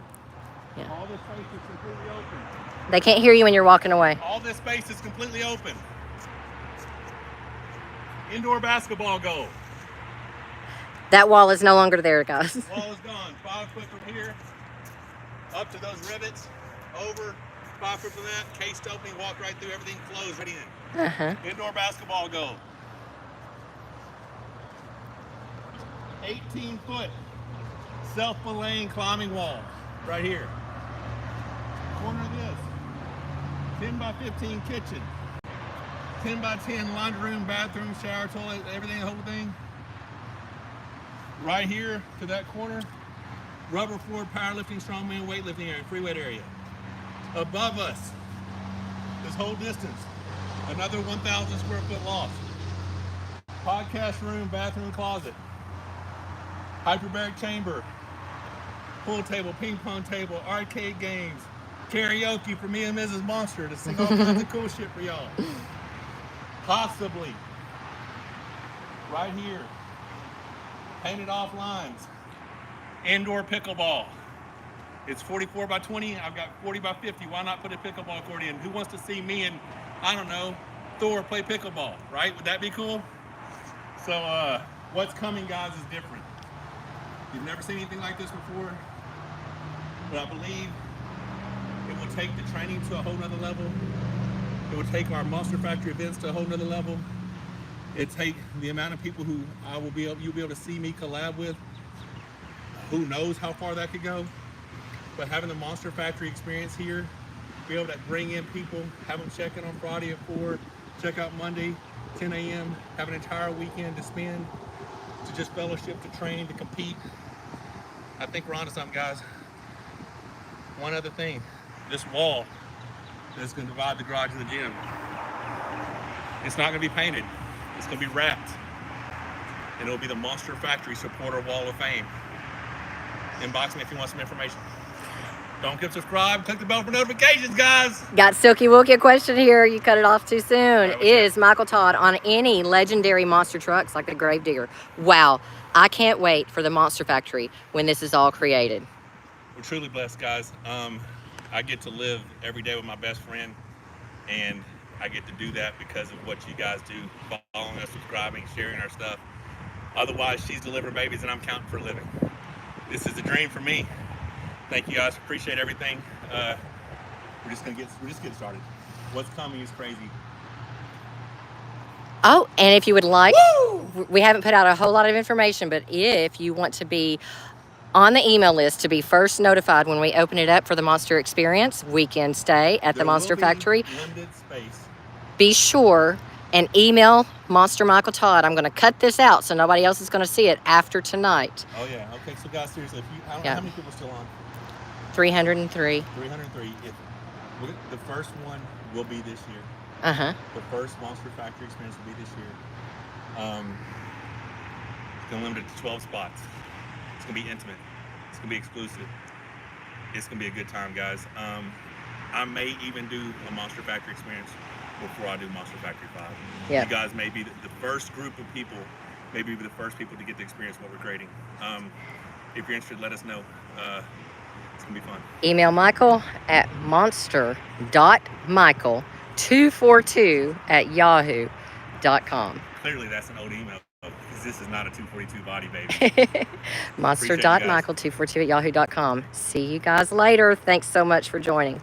Yeah. All this space is completely open. They can't hear you when you're walking away. All this space is completely open. Indoor basketball goal. That wall is no longer there, guys. Wall is gone. 5 foot from here, up to those rivets, over 5 foot from that, case opening, walk right through, everything closed right in. Uh-huh. Indoor basketball goal. 18 foot self-belaying climbing wall right here. Corner of this, 10 by 15 kitchen, 10 by 10 laundry room, bathroom, shower, toilet, everything, the whole thing. Right here to that corner, rubber floor, powerlifting, strongman, weightlifting area, free weight area. Above us, this whole distance, another 1,000 square foot loft. Podcast room, bathroom, closet. Hyperbaric chamber, pool table, ping pong table, arcade games, karaoke for me and Mrs. Monster to sing all kinds of cool shit for y'all. Possibly, right here, painted off lines, indoor pickleball. It's 44 by 20, I've got 40 by 50. Why not put a pickleball court in? Who wants to see me and, I don't know, Thor play pickleball, right? Would that be cool? So what's coming, guys, is different. You've never seen anything like this before, but I believe it will take the training to a whole nother level. It will take our MonsterFactory events to a whole nother level. take the amount of people who you'll be able to see me collab with. Who knows how far that could go? But having the Monster Factory experience here, be able to bring in people, have them check in on Friday at 4, check out Monday, 10 a.m., have an entire weekend to spend, to just fellowship, to train, to compete. I think we're onto something, guys. One other thing, this wall that's gonna divide the garage and the gym, it's not gonna be painted. It's gonna be wrapped. And it'll be the Monster Factory Supporter Wall of Fame. Inbox me if you want some information. Don't forget to subscribe, click the bell for notifications, guys. Got Silky Wilkie question here. You cut it off too soon. Right, Is Michael Todd on any legendary monster trucks like the Gravedigger? Wow. I can't wait for the Monster Factory when this is all created. We're truly blessed, guys. I get to live every day with my best friend, and I get to do that because of what you guys do, following us, subscribing, sharing our stuff. Otherwise, she's delivering babies and I'm counting for a living. This is a dream for me. Thank you guys. Appreciate everything. We're just getting started. What's coming is crazy. Oh, and if you would like, we haven't put out a whole lot of information, but if you want to be on the email list to be first notified when we open it up for the Monster Experience weekend stay at the Monster Factory, Limited space. be sure and email Monster Michael Todd. I'm going to cut this out so nobody else is going to see it after tonight. Oh yeah. Okay. So guys, seriously, if you, I don't know Yeah. how many people are still on. 303. 303. The first one will be this year. Uh-huh. The first Monster Factory experience will be this year. It's gonna limit it to 12 spots. It's gonna be intimate. It's gonna be exclusive. It's gonna be a good time, guys. I may even do a Monster Factory experience before I do Monster Factory 5. Yeah. You guys may be the first group of people, maybe the first people to get to experience what we're creating. If you're interested, let us know. It's gonna be fun. Email Michael at monster.michael242@yahoo.com. Clearly, that's an old email because this is not a 242 body, baby. monster.michael242@yahoo.com. See you guys later. Thanks so much for joining.